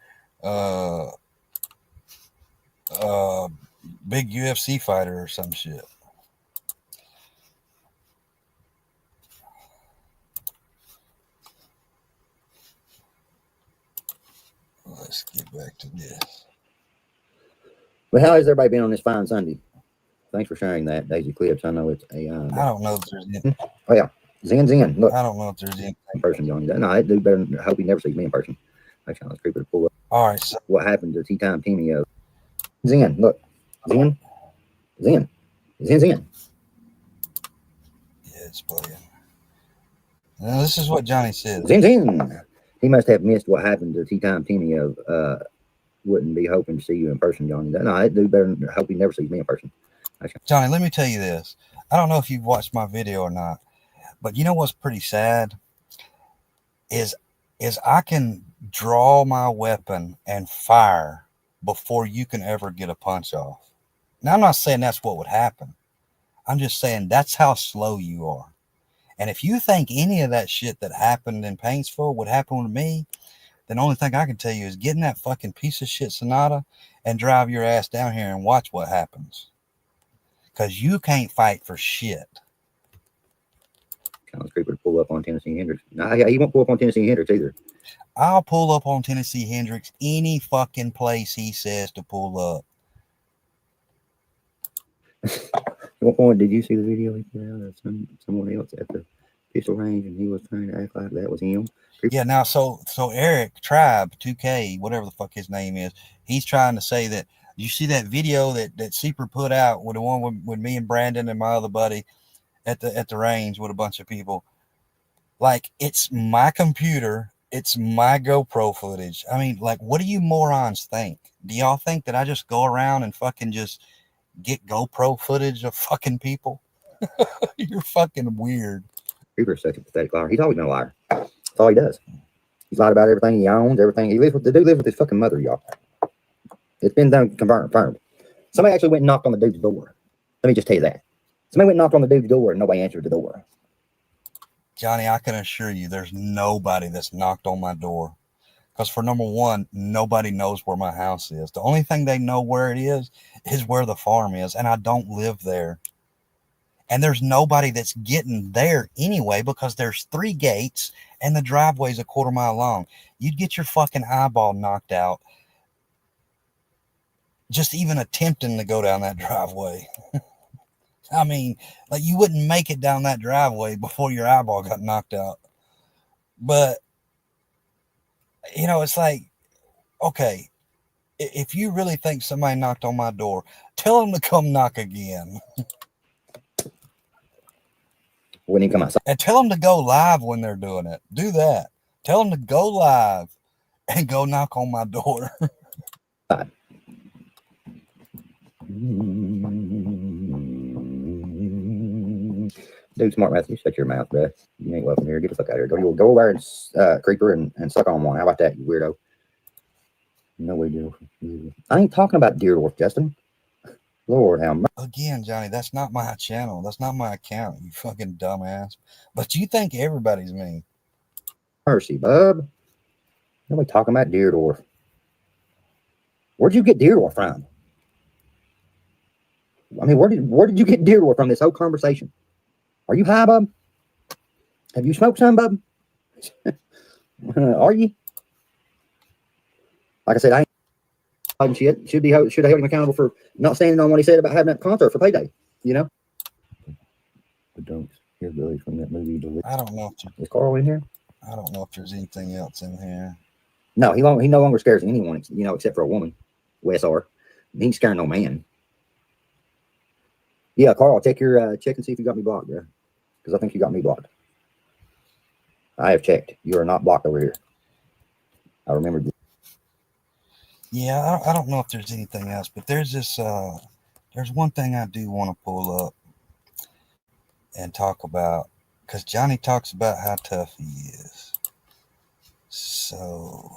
big UFC fighter or some shit. Let's get back to this. Well, how has everybody been on this fine Sunday? Thanks for sharing that, Daisy Clips. I know it's AI. I don't know if there's any. Oh yeah, Zen. Look, I don't know if there's any in person, Johnny. No, I do better. I hope he never sees me in person. Actually, let's creep it pull up. All right. So what happened to Tea Time Timmy? Zen, look, Zen. Yeah, it's playing. Now, this is what Johnny said. Zen. He must have missed what happened to Tea Time Timmy. Wouldn't be hoping to see you in person, Johnny. No, I do better. I hope he never sees me in person. Johnny, let me tell you this. I don't know if you've watched my video or not, but you know what's pretty sad is I can draw my weapon and fire before you can ever get a punch off. Now, I'm not saying that's what would happen. I'm just saying that's how slow you are. And if you think any of that shit that happened in Paintsville would happen with me, then the only thing I can tell you is get in that fucking piece of shit Sonata and drive your ass down here and watch what happens. Because you can't fight for shit. Let's creep it pull up on Tennessee Hendricks. No, he won't pull up on Tennessee Hendricks either. I'll pull up on Tennessee Hendricks any fucking place he says to pull up. At what point did you see the video he put out of someone else at the pistol range and he was trying to act like that was him? Yeah, now so Eric Tribe 2K, whatever the fuck his name is, he's trying to say that you see that video that Seeper put out with the one with me and Brandon and my other buddy at the range with a bunch of people. Like, it's my computer, it's my GoPro footage. I mean, like, what do you morons think? Do y'all think that I just go around and fucking just get GoPro footage of fucking people? You're fucking weird. Seeper's such a pathetic liar. He's always been a liar. That's all he does. He's lied about everything he owns, everything. The dude lives with his fucking mother, y'all. It's been done, confirmed. Somebody actually went and knocked on the dude's door. Let me just tell you that. Somebody went and knocked on the dude's door and nobody answered the door. Johnny, I can assure you there's nobody that's knocked on my door. Because for number one, nobody knows where my house is. The only thing they know where it is where the farm is. And I don't live there. And there's nobody that's getting there anyway because there's 3 gates and the driveway's a 1/4 mile long. You'd get your fucking eyeball knocked out just even attempting to go down that driveway. I mean, like, you wouldn't make it down that driveway before your eyeball got knocked out. But, you know, it's like, okay, if you really think somebody knocked on my door, tell them to come knock again. When you come outside. And tell them to go live when they're doing it. Do that. Tell them to go live and go knock on my door. Dude, smart Matthew, shut your mouth, bruh. You ain't welcome here. Get the fuck out of here. Go over there and creeper and suck on one. How about that, you weirdo? No way, dude. I ain't talking about Deerdorf, Justin. Lord, how much? Again, Johnny, that's not my channel. That's not my account, you fucking dumbass. But you think everybody's mean. Mercy, bub. Nobody talking about Deerdorf. Where'd you get Deerdorf from? I mean, where did you get Deerdorf from this whole conversation? Are you high, bub? Have you smoked some, bub? Are you? Like I said, I ain't shit. Should have held him accountable for not standing on what he said about having that concert for payday. You know. But don't hear Billy from that movie. I don't know. Is Carl in here? I don't know if there's anything else in here. No, he no longer scares anyone, you know, except for a woman. Wesar. He ain't scaring no man. Yeah, Carl, check and see if you got me blocked, bro. Because I think you got me blocked. I have checked. You are not blocked over here. I remember this. Yeah, I don't know if there's anything else, but there's this there's one thing I do want to pull up and talk about, because Johnny talks about how tough he is. So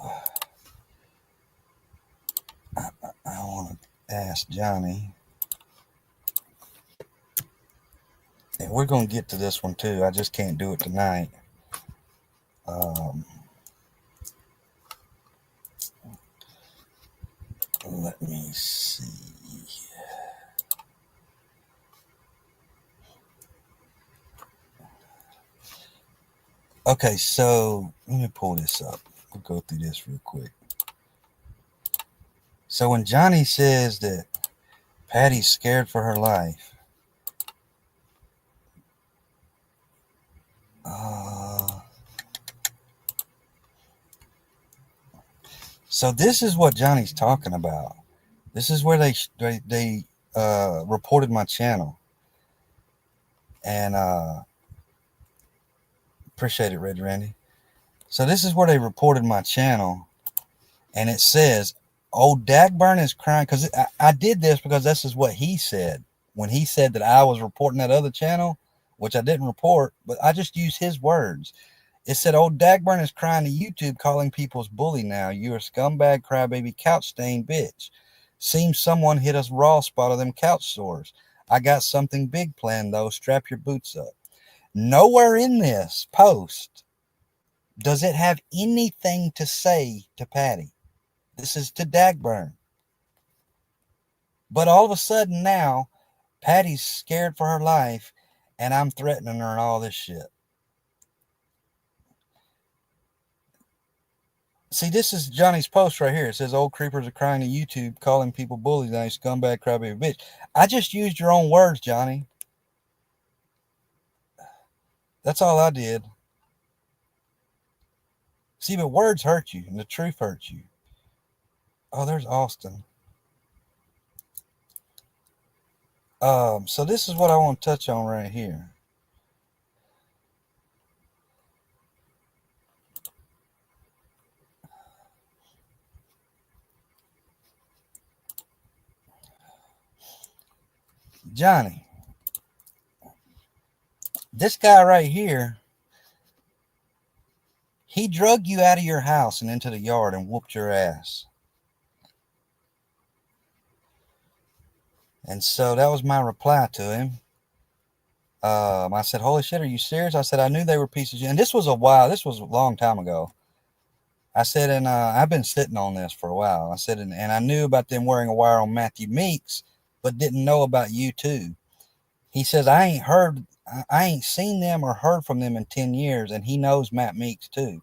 I want to ask Johnny, and we're going to get to this one too. I just can't do it tonight. Let me see. Okay, so let me pull this up. We'll go through this real quick. So when Johnny says that Patty's scared for her life, so this is what Johnny's talking about. This is where they reported my channel. And appreciate it, Red Randy. So this is where they reported my channel. And it says, oh, Dagburn is crying. Because I did this because this is what he said. When he said that I was reporting that other channel, which I didn't report, but I just used his words. It said, old Dagburn is crying to YouTube, calling people's bully now. You're a scumbag, crybaby, couch stained bitch. Seems someone hit us raw spot of them couch sores. I got something big planned, though. Strap your boots up. Nowhere in this post does it have anything to say to Patty. This is to Dagburn. But all of a sudden now, Patty's scared for her life, and I'm threatening her and all this shit. See, this is Johnny's post right here. It says, old creepers are crying to YouTube, calling people bullies. Now, scumbag, crybaby, bitch. I just used your own words, Johnny. That's all I did. See, but words hurt you, and the truth hurts you. Oh, there's Austin. So this is what I want to touch on right here. Johnny, this guy right here, he drug you out of your house and into the yard and whooped your ass. And so that was my reply to him. I said, holy shit, are you serious? I said, I knew they were pieces of shit. And this was a long time ago. I said, and I've been sitting on this for a while. I said, and I knew about them wearing a wire on Matthew Meeks, but didn't know about you too. He says, I ain't seen them or heard from them in 10 years. And he knows Matt Meeks too.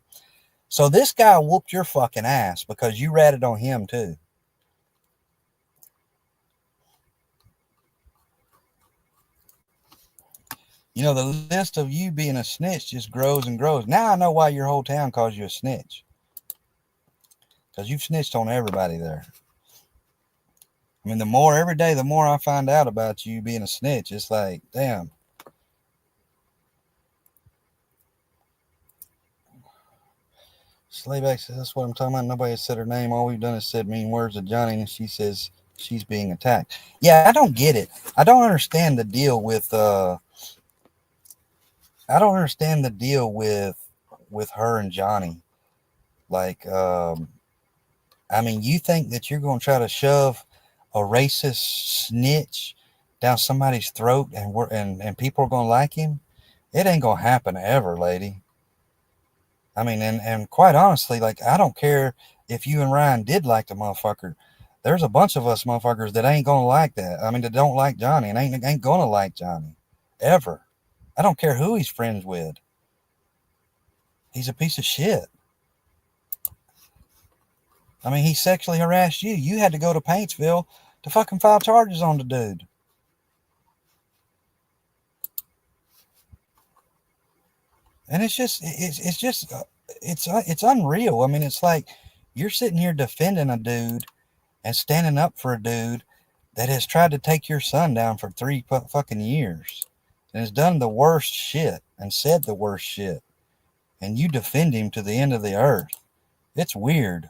So this guy whooped your fucking ass because you ratted on him too. You know, the list of you being a snitch just grows and grows. Now I know why your whole town calls you a snitch. Because you've snitched on everybody there. I mean, every day, the more I find out about you being a snitch, it's like, damn. Slayback says, that's what I'm talking about. Nobody has said her name. All we've done is said mean words to Johnny, and she says she's being attacked. Yeah, I don't get it. I don't understand the deal with her and Johnny. Like, I mean, you think that you're going to try to shove a racist snitch down somebody's throat and people are going to like him? It ain't going to happen ever, lady. I mean, and quite honestly, like, I don't care if you and Ryan did like the motherfucker. There's a bunch of us motherfuckers that ain't going to like that. I mean, that don't like Johnny and ain't going to like Johnny ever. I don't care who he's friends with. He's a piece of shit. I mean, he sexually harassed you. You had to go to Paintsville to fucking file charges on the dude. And it's unreal. I mean, it's like you're sitting here defending a dude and standing up for a dude that has tried to take your son down for 3 fucking years and has done the worst shit and said the worst shit. And you defend him to the end of the earth. It's weird.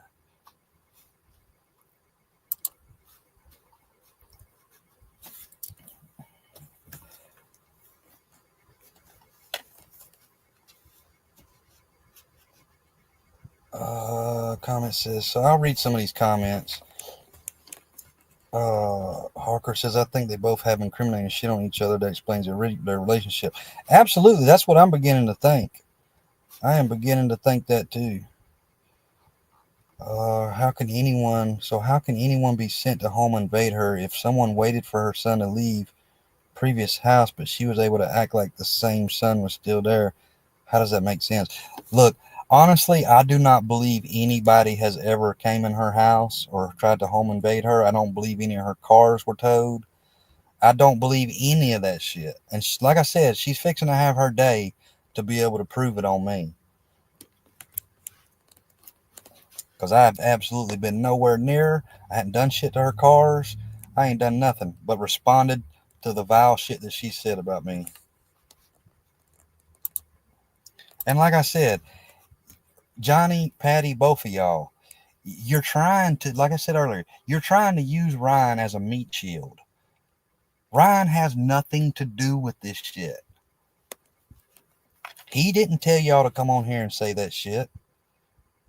Comment says, so I'll read some of these comments. Harker says, I think they both have incriminating shit on each other that explains their relationship. Absolutely. That's what I'm beginning to think. I am beginning to think that too. How can anyone be sent to home invade her if someone waited for her son to leave previous house, but she was able to act like the same son was still there? How does that make sense? Look, honestly, I do not believe anybody has ever came in her house or tried to home invade her. I don't believe any of her cars were towed. I don't believe any of that shit. And like I said, she's fixing to have her day to be able to prove it on me. Because I have absolutely been nowhere near her. I hadn't done shit to her cars. I ain't done nothing but responded to the vile shit that she said about me. And like I said, Johnny, Patty, both of y'all, you're trying to, like I said earlier, you're trying to use Ryan as a meat shield. Ryan has nothing to do with this shit. He didn't tell y'all to come on here and say that shit.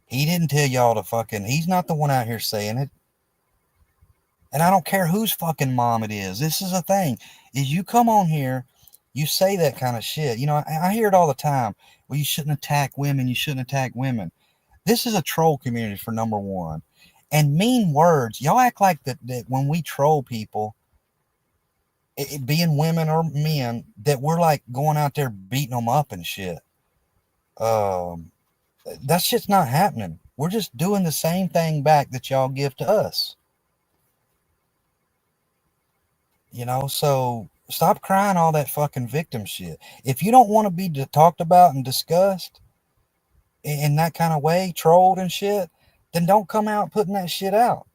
He didn't tell y'all to fucking, he's not the one out here saying it. And I don't care whose fucking mom it is. This is a thing. Is you come on here, you say that kind of shit. You know, I hear it all the time. Well, you shouldn't attack women. You shouldn't attack women. This is a troll community for number one. And mean words. Y'all act like that when we troll people, it being women or men, that we're like going out there beating them up and shit. That shit's not happening. We're just doing the same thing back that y'all give to us. You know, so stop crying all that fucking victim shit. If you don't want to be talked about and discussed in that kind of way, trolled and shit, then don't come out putting that shit out.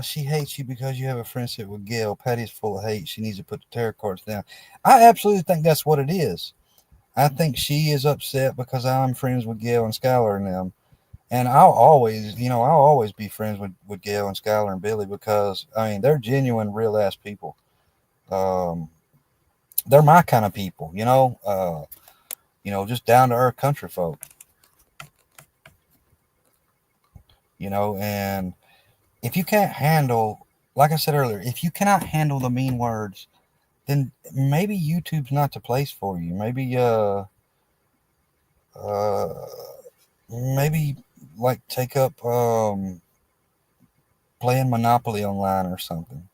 She hates you because you have a friendship with Gail. Patty's full of hate. She needs to put the tarot cards down. I absolutely think that's what it is. I think she is upset because I'm friends with Gail and Skylar and them. And I'll always be friends with Gail and Skylar and Billy because, I mean, they're genuine, real ass people. They're my kind of people, just down to earth country folk. And if you can't handle, like I said earlier, if you cannot handle the mean words, then maybe YouTube's not the place for you. Maybe like take up playing Monopoly online or something.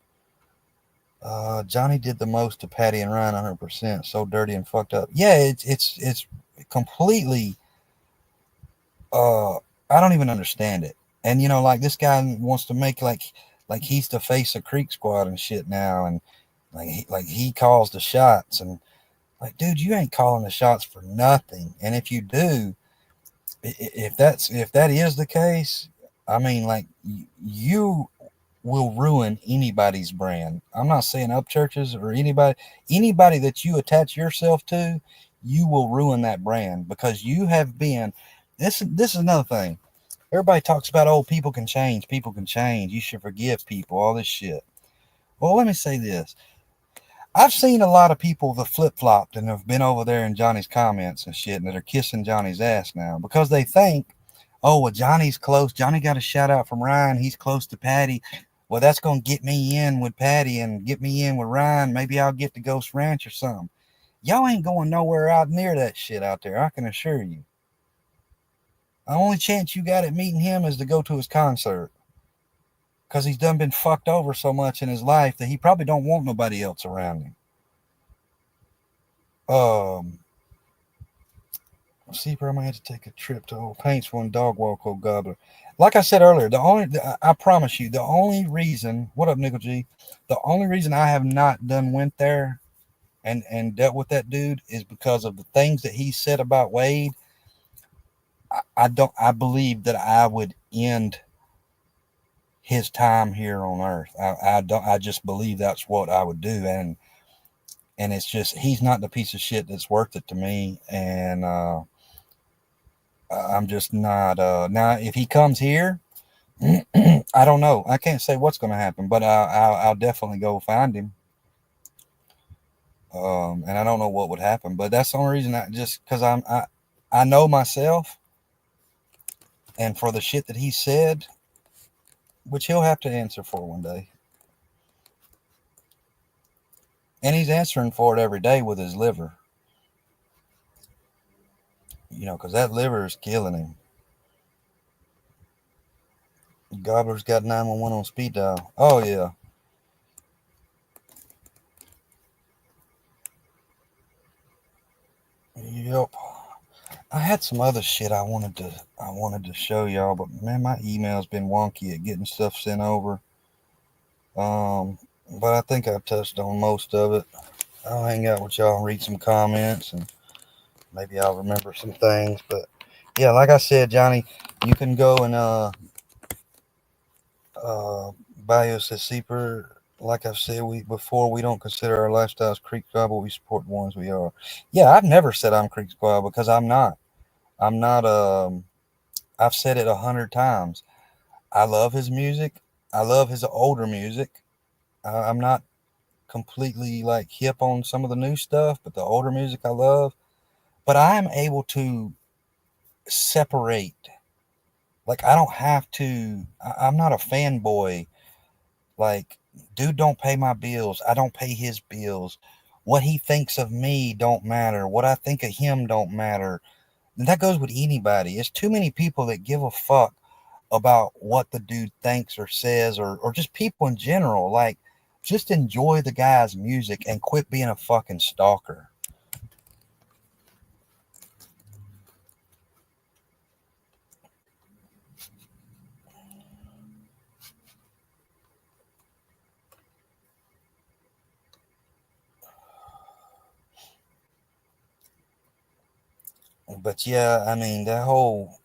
Johnny did the most to Patty and Ryan 100%. So dirty and fucked up. Yeah, it's completely. I don't even understand it. And like this guy wants to make like he's the face of Creek Squad and shit now, and like he calls the shots, and like, dude, you ain't calling the shots for nothing. And if you do, if that is the case, I mean, like, you will ruin anybody's brand. I'm not saying up churches or anybody that you attach yourself to, you will ruin that brand because you have been. This is another thing. Everybody talks about, oh, people can change. People can change. You should forgive people. All this shit. Well, let me say this. I've seen a lot of people that flip-flopped and have been over there in Johnny's comments and shit, and that are kissing Johnny's ass now because they think, oh, well, Johnny's close. Johnny got a shout out from Ryan. He's close to Patty. Well, that's going to get me in with Patty and get me in with Ryan. Maybe I'll get to Ghost Ranch or something. Y'all ain't going nowhere out near that shit out there, I can assure you. The only chance you got at meeting him is to go to his concert. Because he's done been fucked over so much in his life that he probably don't want nobody else around him. See, I might have to take a trip to Old Paints for one dog walk, old gobbler. Like I said earlier, I promise you, the only reason, what up, Nickel G? The only reason I have not went there and dealt with that dude is because of the things that he said about Wade. I believe that I would end his time here on earth. I just believe that's what I would do. And it's just, he's not the piece of shit that's worth it to me. And, I'm just not, now if he comes here, I don't know. I can't say what's going to happen, but I'll definitely go find him. And I don't know what would happen, but that's the only reason because I know myself, and for the shit that he said, which he'll have to answer for one day. And he's answering for it every day with his liver. Because that liver is killing him. Gobbler's got 911 on speed dial. Oh, yeah. Yep. I had some other shit I wanted to show y'all, but man, my email's been wonky at getting stuff sent over. But I think I've touched on most of it. I'll hang out with y'all and read some comments, and maybe I'll remember some things. But yeah, like I said, Johnny, you can go and Bio says, Seeper, like I've said before, we don't consider our lifestyles Creek Squad, but we support the ones we are. Yeah, I've never said I'm Creek Squad because I'm not. I've said it 100 times. I love his music. I love his older music. I'm not completely like hip on some of the new stuff, but the older music I love. But I am able to separate. Like, I don't have to. I'm not a fanboy. Like, dude don't pay my bills. I don't pay his bills. What he thinks of me don't matter. What I think of him don't matter. And that goes with anybody. It's too many people that give a fuck about what the dude thinks or says, or just people in general. Like, just enjoy the guy's music and quit being a fucking stalker. But yeah, I mean, that whole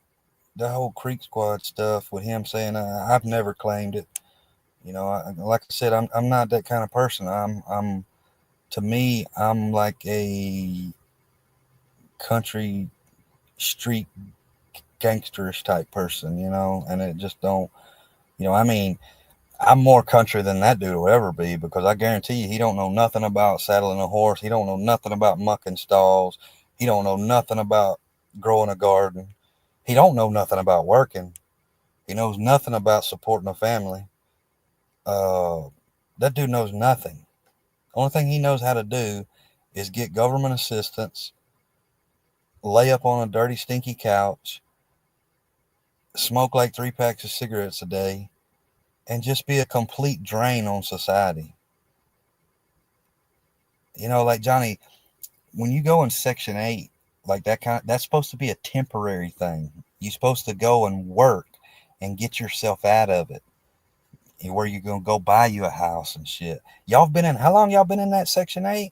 Creek Squad stuff with him saying, I've never claimed it. Like I said, I'm not that kind of person. To me, I'm like a country street gangsterish type person, and it just don't, I mean, I'm more country than that dude will ever be, because I guarantee you, he don't know nothing about saddling a horse. He don't know nothing about mucking stalls. He don't know nothing about growing a garden. He don't know nothing about working. He knows nothing about supporting a family. That dude knows nothing. Only thing he knows how to do is get government assistance, lay up on a dirty, stinky couch, smoke like 3 packs of cigarettes a day, and just be a complete drain on society. Like, Johnny, when you go in Section 8, like that's supposed to be a temporary thing. You're supposed to go and work and get yourself out of it. Where you're going to go buy you a house and shit. How long y'all been in that Section 8?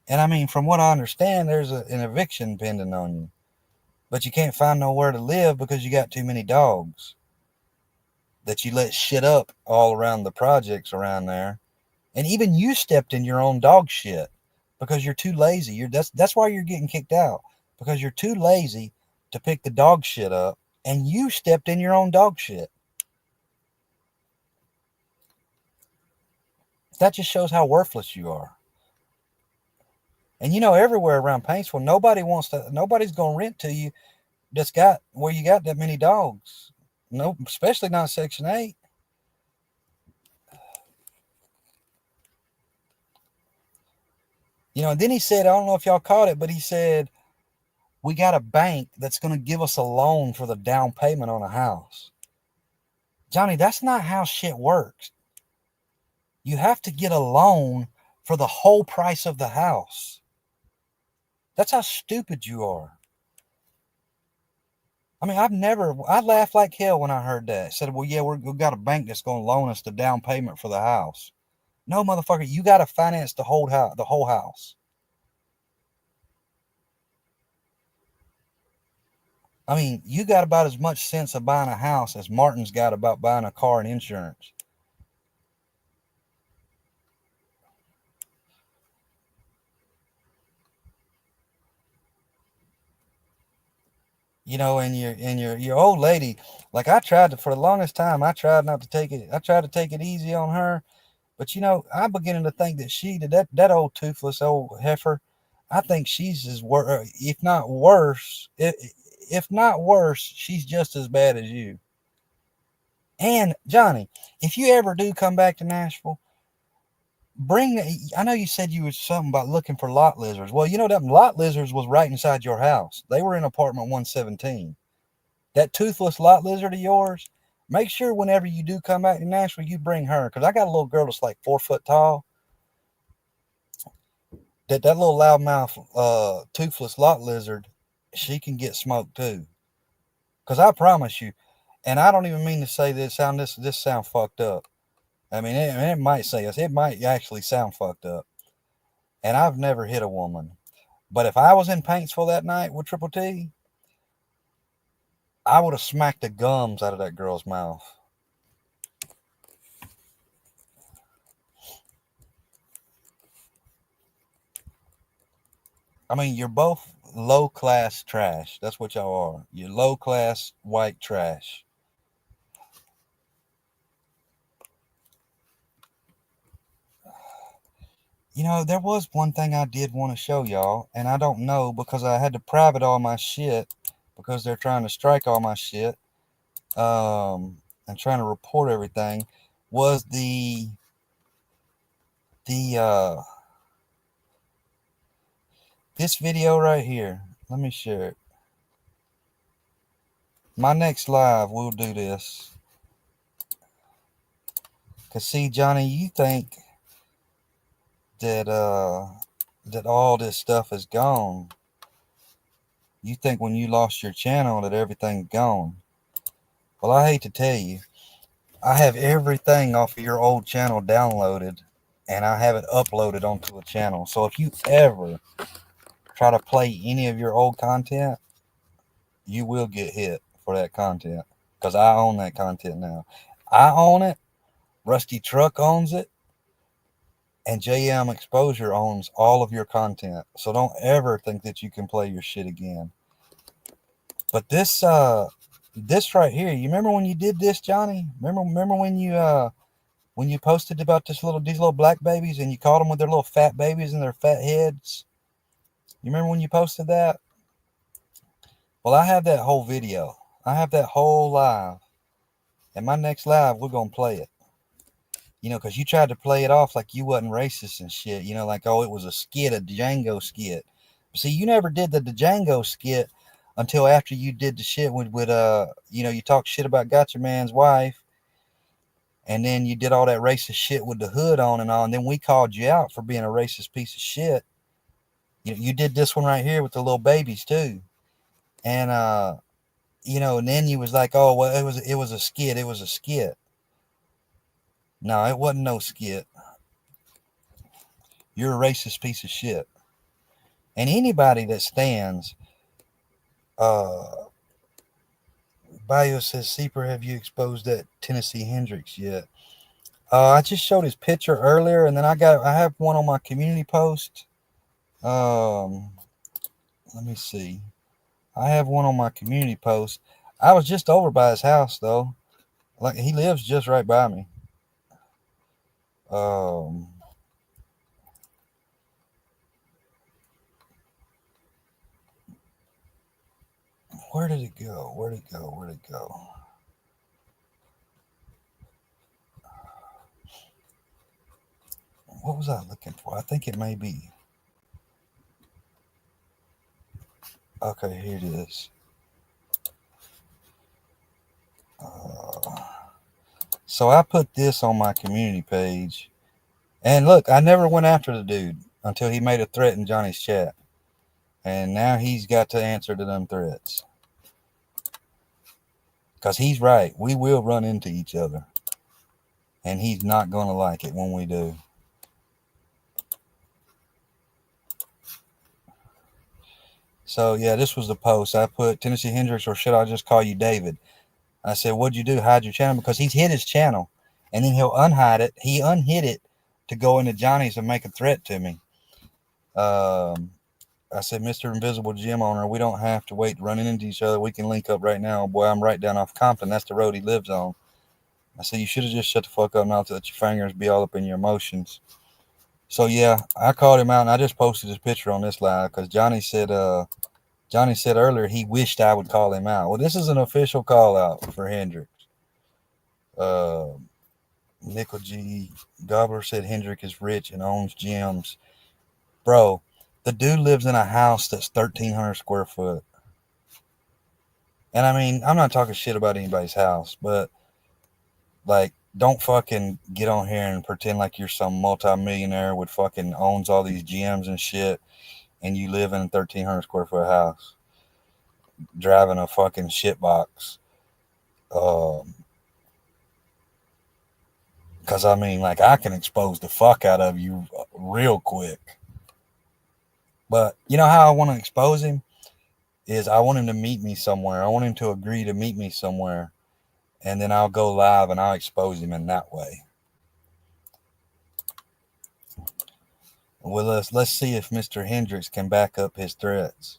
And I mean, from what I understand, there's an eviction pending on you. But you can't find nowhere to live because you got too many dogs. that you let shit up all around the projects around there. And even you stepped in your own dog shit because you're too lazy. That's why you're getting kicked out, because you're too lazy to pick the dog shit up, and you stepped in your own dog shit. That just shows how worthless you are. And you know, everywhere around Paintsville, nobody's gonna rent to you that's got where you got that many dogs. No, especially not Section 8. You know, and then he said, I don't know if y'all caught it, but he said, we got a bank that's going to give us a loan for the down payment on a house. Johnny, that's not how shit works. You have to get a loan for the whole price of the house. That's how stupid you are. I mean, I laughed like hell when I heard that. I said, well, yeah, we've got a bank that's going to loan us the down payment for the house. No, motherfucker, you got to finance the whole house. I mean, you got about as much sense of buying a house as Martin's got about buying a car and insurance. You know, and your old lady, like for the longest time, I tried to take it easy on her. But you know, I'm beginning to think that that old toothless old heifer, I think she's if not worse, she's just as bad as you. And Johnny, if you ever do come back to Nashville, I know you said you was something about looking for lot lizards. Well, you know, that lot lizards was right inside your house. They were in apartment 117. That toothless lot lizard of yours, make sure whenever you do come back to Nashville, you bring her. Because I got a little girl that's like 4 foot tall. That little loudmouth toothless lot lizard, she can get smoked too. Because I promise you, and I don't even mean to say this sound fucked up. I mean, it might it might actually sound fucked up. And I've never hit a woman. But if I was in Paintsville that night with Triple T, I would have smacked the gums out of that girl's mouth. I mean, you're both low-class trash. That's what y'all are. You're low-class white trash. You know, there was one thing I did want to show y'all, and I don't know because I had to private all my shit because they're trying to strike all my shit and trying to report everything, was this video right here. Let me share it. My next live, we'll do this. Because, see, Johnny, you think that all this stuff is gone. You think when you lost your channel that everything's gone. Well, I hate to tell you, I have everything off of your old channel downloaded, and I have it uploaded onto a channel. So if you ever try to play any of your old content, you will get hit for that content. Because I own that content now. I own it. Rusty Truck owns it. And JM Exposure owns all of your content. So don't ever think that you can play your shit again. But this right here, you remember when you did this, Johnny? Remember when you posted about these little black babies and you caught them with their little fat babies and their fat heads? You remember when you posted that? Well, I have that whole video. I have that whole live. And my next live, we're going to play it. You know, because you tried to play it off like you wasn't racist and shit. You know, like, oh, it was a skit, a Django skit. See, you never did the Django skit until after you did the shit with you know, you talked shit about Gotcha Man's wife. And then you did all that racist shit with the hood on and on. Then we called you out for being a racist piece of shit. You did this one right here with the little babies too. And, you know, and then you was like, oh, well, it was a skit. It was a skit. No, it wasn't no skit. You're a racist piece of shit. And anybody that stands Bio says, Seeper, have you exposed that Tennessee Hendricks yet? I just showed his picture earlier, and then I have one on my community post. Let me see. I have one on my community post. I was just over by his house though. Like, he lives just right by me. Where did it go? Where'd it go? Where'd it go? What was I looking for? I think it may be. Okay, here it is. So I put this on my community page. And look, I never went after the dude until he made a threat in Johnny's chat. And now he's got to answer to them threats. Because he's right. We will run into each other. And he's not going to like it when we do. So, yeah, this was the post. I put, Tennessee Hendricks, or should I just call you David? I said, what'd you do? Hide your channel? Because he's hid his channel. And then he'll unhide it. He unhid it to go into Johnny's and make a threat to me. I said, Mr. Invisible Gym Owner, we don't have to wait running into each other. We can link up right now. Boy, I'm right down off Compton. That's the road he lives on. I said, you should have just shut the fuck up and not let your fingers be all up in your emotions. So, yeah, I called him out, and I just posted his picture on this live because Johnny said earlier he wished I would call him out. Well, this is an official call out for Hendricks. Nickel G. Gobbler said Hendrick is rich and owns gyms. Bro, the dude lives in a house that's 1,300 square foot. And I mean, I'm not talking shit about anybody's house, but like, don't fucking get on here and pretend like you're some multimillionaire with fucking owns all these gyms and shit, and you live in a 1,300 square foot house, driving a fucking shit box. Because I mean, like, I can expose the fuck out of you real quick. But you know how I want to expose him? Is I want him to meet me somewhere. I want him to agree to meet me somewhere. And then I'll go live and I'll expose him in that way. Well, let's see if Mr. Hendricks can back up his threats.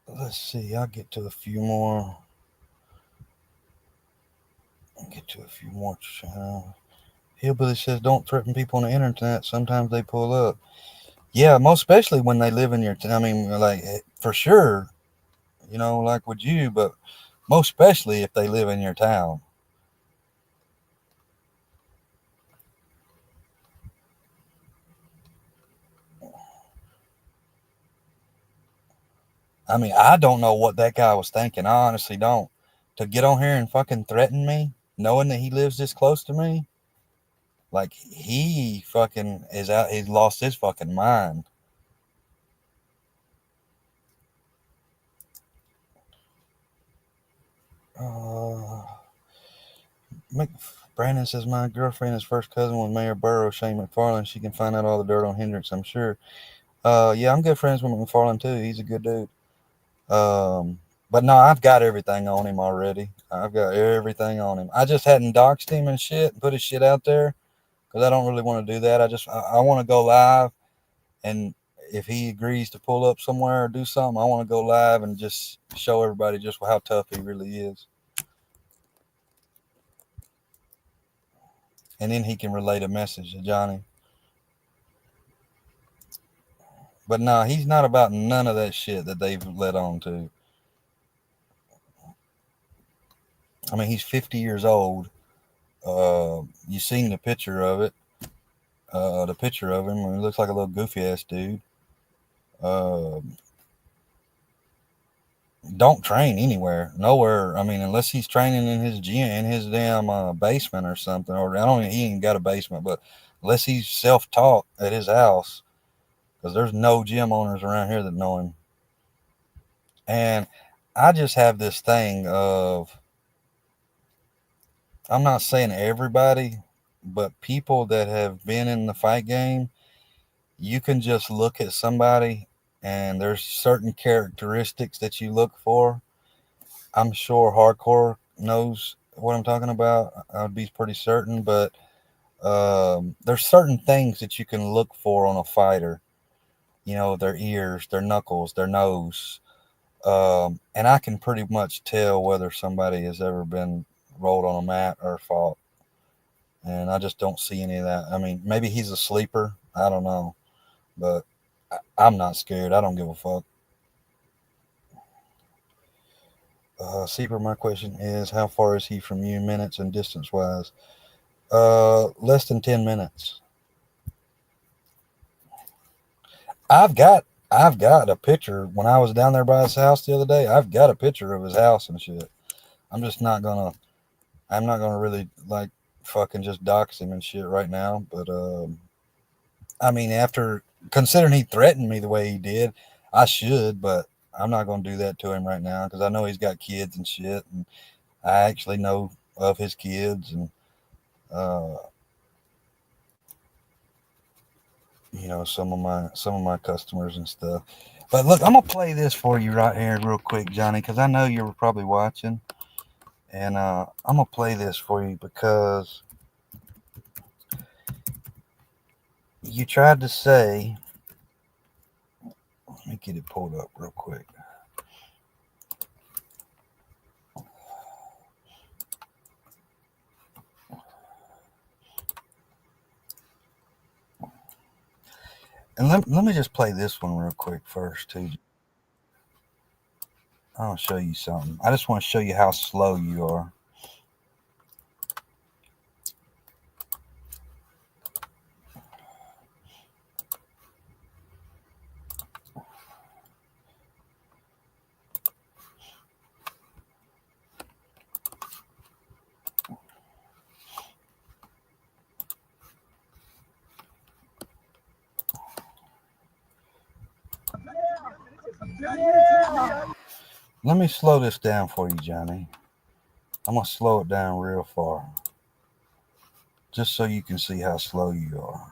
Let's see. I'll get to a few more. Hillbilly says, don't threaten people on the internet. Sometimes they pull up. Yeah, most especially when they live in your I mean, like, for sure, you know, like with you, but most especially if they live in your town. I mean, I don't know what that guy was thinking. I honestly don't. To get on here and fucking threaten me, knowing that he lives this close to me, like, he fucking is out. He's lost his fucking mind. Brandon says, my girlfriend is first cousin with Mayor Burrow, Shane McFarland. She can find out all the dirt on Hendricks, I'm sure. Yeah, I'm good friends with McFarland too. He's a good dude. But no, I've got everything on him already. I've got everything on him. I just hadn't doxed him and shit and put his shit out there because I don't really want to do that. I want to go live, and if he agrees to pull up somewhere or do something, I want to go live and just show everybody just how tough he really is. And then he can relay a message to Johnny. But no, he's not about none of that shit that they've led on to. I mean, he's 50 years old. You seen the picture of it. The picture of him. He looks like a little goofy ass dude. Don't train anywhere, nowhere. I mean, unless he's training in his gym, in his damn basement or something. Or I don't. He ain't got a basement, but unless he's self-taught at his house, because there's no gym owners around here that know him. And I just have this thing of, I'm not saying everybody, but people that have been in the fight game, you can just look at somebody and there's certain characteristics that you look for. I'm sure hardcore knows what I'm talking about. I'd be pretty certain, but there's certain things that you can look for on a fighter. You know, their ears, their knuckles, their nose. And I can pretty much tell whether somebody has ever been rolled on a mat or fought. And I just don't see any of that. I mean, maybe he's a sleeper. I don't know. But I'm not scared. I don't give a fuck. Seeper, my question is, how far is he from you, minutes and distance wise? Less than 10 minutes. I've got a picture when I was down there by his house the other day. I've got a picture of his house and shit. I'm not gonna really like fucking just dox him and shit right now. But I mean, after considering he threatened me the way he did, I should, but I'm not gonna do that to him right now because I know he's got kids and shit, and I actually know of his kids, and you know, some of my customers and stuff. But look, I'm gonna play this for you right here real quick, Johnny, because I know you were probably watching, and I'm gonna play this for you because you tried to say, let me get it pulled up real quick. And let me just play this one real quick first, too. I'll show you something. I just want to show you how slow you are. Let me slow this down for you, Johnny. I'm going to slow it down real far, just so you can see how slow you are.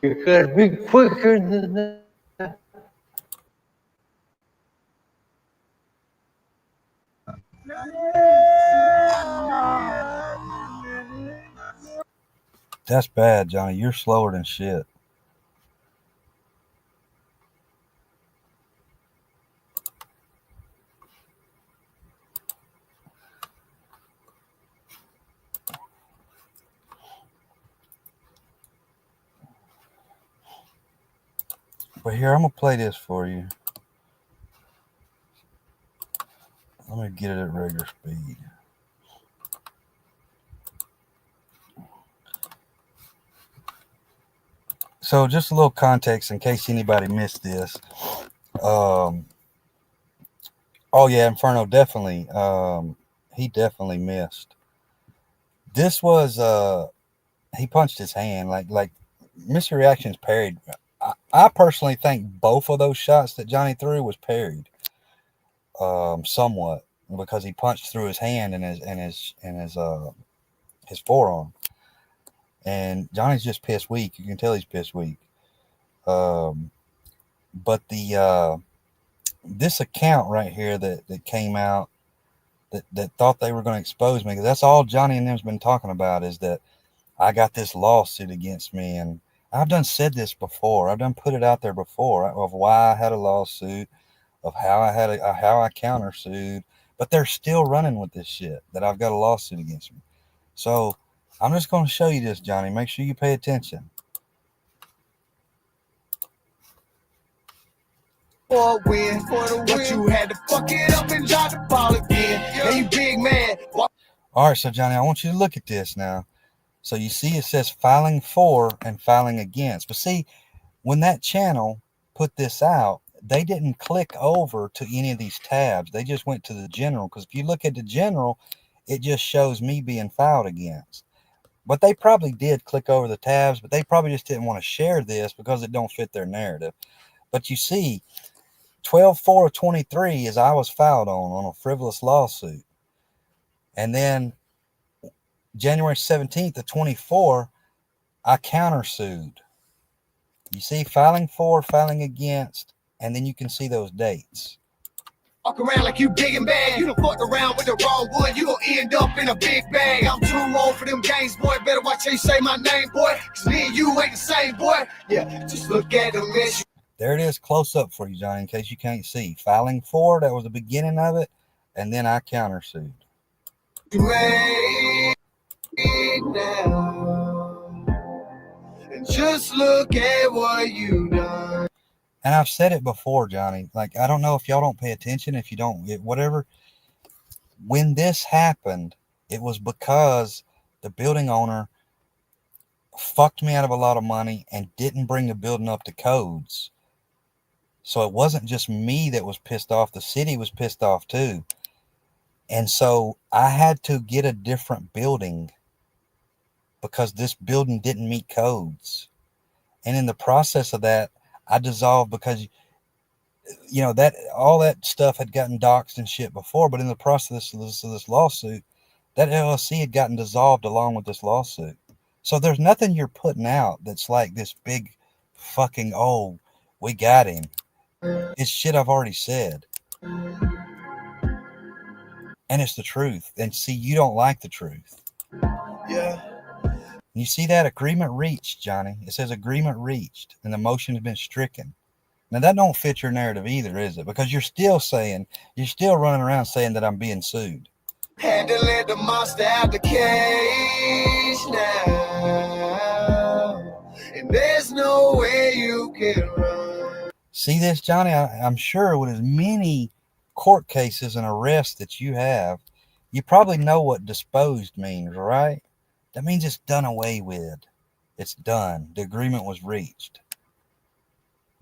You gotta be quicker than that. That's bad, Johnny. You're slower than shit. But here, I'm going to play this for you. Let me get it at regular speed. So just a little context in case anybody missed this. Oh yeah, Inferno definitely. He definitely missed. This was he punched his hand like Mr. Reactions parried. I personally think both of those shots that Johnny threw was parried. Somewhat because he punched through his hand and his forearm. And Johnny's just pissed weak. You can tell he's pissed weak. But the this account right here that came out that thought they were going to expose me, because that's all Johnny and them's been talking about, is that I got this lawsuit against me. And I've done said this before. I've done put it out there before of why I had a lawsuit, of how I had how I countersued, but they're still running with this shit that I've got a lawsuit against me. So I'm just going to show you this, Johnny. Make sure you pay attention. For a win, but you had to fuck it up and drop the ball again. Yeah, you big man. All right, so Johnny, I want you to look at this now. So you see it says filing for and filing against. But see, when that channel put this out, they didn't click over to any of these tabs. They just went to the general. Because if you look at the general, it just shows me being filed against. But they probably did click over the tabs, but they probably just didn't want to share this because it don't fit their narrative. But you see, 12/4/23 is I was filed on a frivolous lawsuit. And then January 17th of 24, I countersued. You see, filing for, filing against, and then you can see those dates. Walk around like you big and bad. You done fucked around with the wrong one. You gon' end up in a big bag. I'm too old for them games, boy. Better watch how you say my name, boy. Cause me and you ain't the same, boy. Yeah, just look at them, man. There it is, close up for you, Johnny, in case you can't see. Filing for, that was the beginning of it, and then I countersued. Right now, and just look at what you done. And I've said it before, Johnny. Like, I don't know if y'all don't pay attention, if you don't, whatever. When this happened, it was because the building owner fucked me out of a lot of money and didn't bring the building up to codes. So it wasn't just me that was pissed off. The city was pissed off too. And so I had to get a different building because this building didn't meet codes. And in the process of that, I dissolved because, you know, that all that stuff had gotten doxxed and shit before. But in the process of this lawsuit, that LLC had gotten dissolved along with this lawsuit. So there's nothing you're putting out that's like this big fucking, oh, we got him. It's shit I've already said. And it's the truth. And see, you don't like the truth. Yeah. You see that agreement reached, Johnny? It says agreement reached and the motion has been stricken. Now that don't fit your narrative either, is it? Because you're still running around saying that I'm being sued. Had to let the monster out the cage now, and there's no way you can run. See this, Johnny? I'm sure with as many court cases and arrests that you have, you probably know what disposed means, right? That means it's done away with. It's done. The agreement was reached.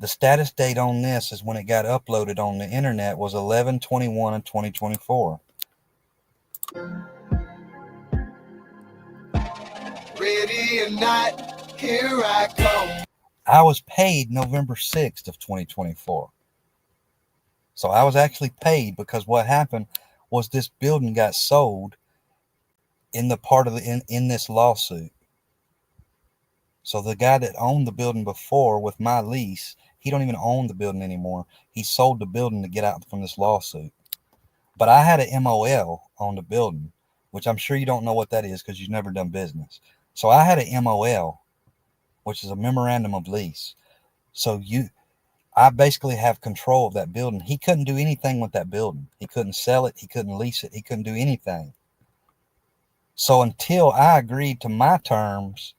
The status date on this is when it got uploaded on the internet was 11/21/2024. Ready or not, here I come. I was paid November 6th of 2024. So I was actually paid because what happened was this building got sold in the part of the in this lawsuit. So the guy that owned the building before with my lease, he don't even own the building anymore. He sold the building to get out from this lawsuit. But I had an MOL on the building, which I'm sure you don't know what that is because you've never done business. So I had an MOL, which is a memorandum of lease. So I basically have control of that building. He couldn't do anything with that building. He couldn't sell it. He couldn't lease it. He couldn't do anything. So until I agreed to my terms,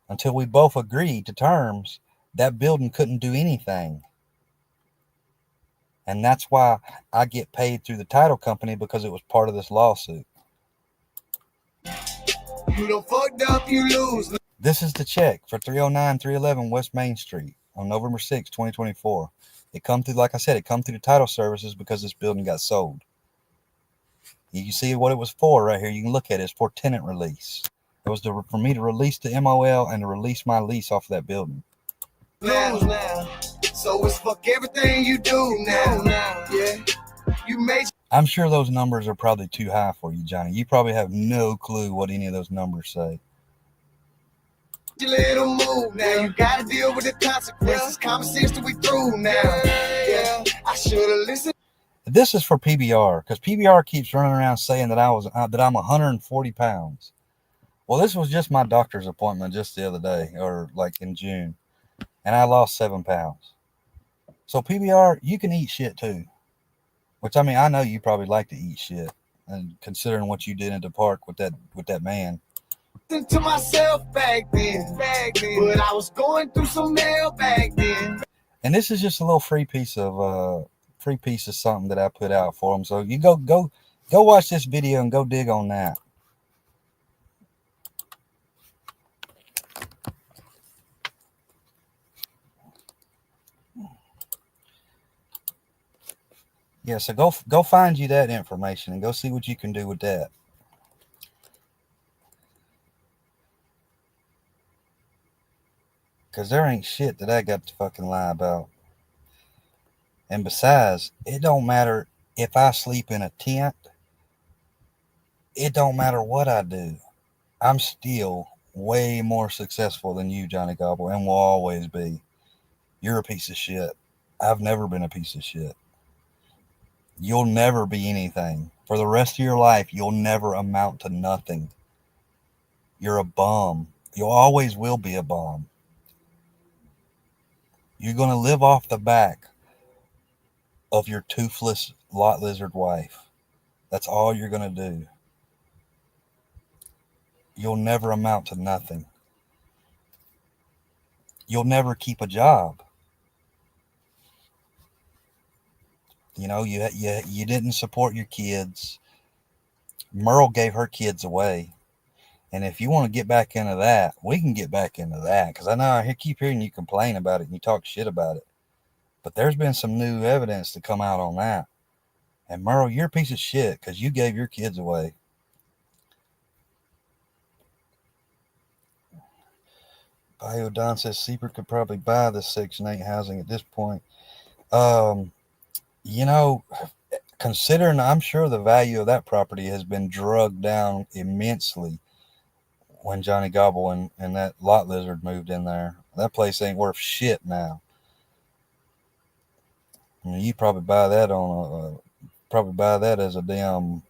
until we both agreed to terms, that building couldn't do anything. And that's why I get paid through the title company because it was part of this lawsuit. You done fucked up, you lose. This is the check for 309-311 West Main Street on November 6, 2024. It come through, like I said, it come through the title services because this building got sold. You can see what it was for right here. You can look at it. It's for tenant release. It was for me to release the MOL and to release my lease off of that building. Now. So it's fuck everything you do now. Yeah. You made. I'm sure those numbers are probably too high for you, Johnny. You probably have no clue what any of those numbers say. Your little move now. You gotta deal with the consequences. Common sense to be through now. Yeah. I should have listened. This is for PBR because PBR keeps running around saying that I'm 140 pounds. Well, this was just my doctor's appointment just the other day, or like in June, and I lost 7 pounds. So PBR, you can eat shit too. Which, I mean, I know you probably like to eat shit, and considering what you did in the park with that man. To myself back then, but I was going through some hell back then. And this is just a little free piece of something that I put out for him. So you go watch this video and go dig on that. Yeah, so go find you that information and go see what you can do with that. Because there ain't shit that I got to fucking lie about. And besides, it don't matter if I sleep in a tent. It don't matter what I do. I'm still way more successful than you, Johnny Gobble, and will always be. You're a piece of shit. I've never been a piece of shit. You'll never be anything. For the rest of your life, you'll never amount to nothing. You're a bum. You always will be a bum. You're going to live off the back of your toothless lot lizard wife. That's all you're going to do. You'll never amount to nothing. You'll never keep a job. You know, you didn't support your kids. Merle gave her kids away. And if you want to get back into that, we can get back into that. Because I know I keep hearing you complain about it and you talk shit about it. But there's been some new evidence to come out on that. And Merle, you're a piece of shit because you gave your kids away. Bio Don says Seabird could probably buy this Section 8 housing at this point. You know, considering I'm sure the value of that property has been drugged down immensely when Johnny Gobble and that lot lizard moved in there. That place ain't worth shit now. I mean, you probably buy that as a damn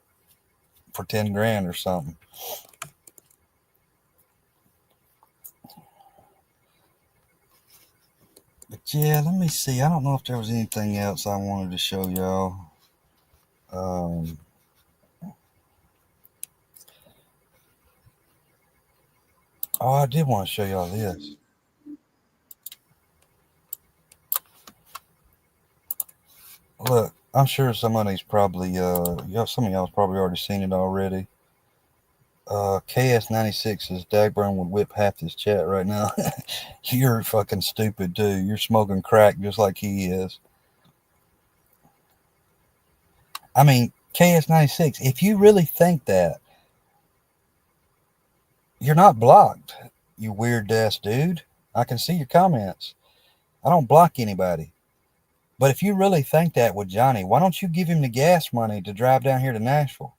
for 10 grand or something. But yeah, let me see. I don't know if there was anything else I wanted to show y'all. Oh, I did want to show y'all this. Look, I'm sure somebody's probably, some of y'all's probably already seen it already. KS96 says Dagburn would whip half this chat right now. You're fucking stupid, too. You're smoking crack just like he is. I mean, KS96, if you really think that, you're not blocked, you weird-ass dude. I can see your comments. I don't block anybody. But if you really think that with Johnny, why don't you give him the gas money to drive down here to Nashville?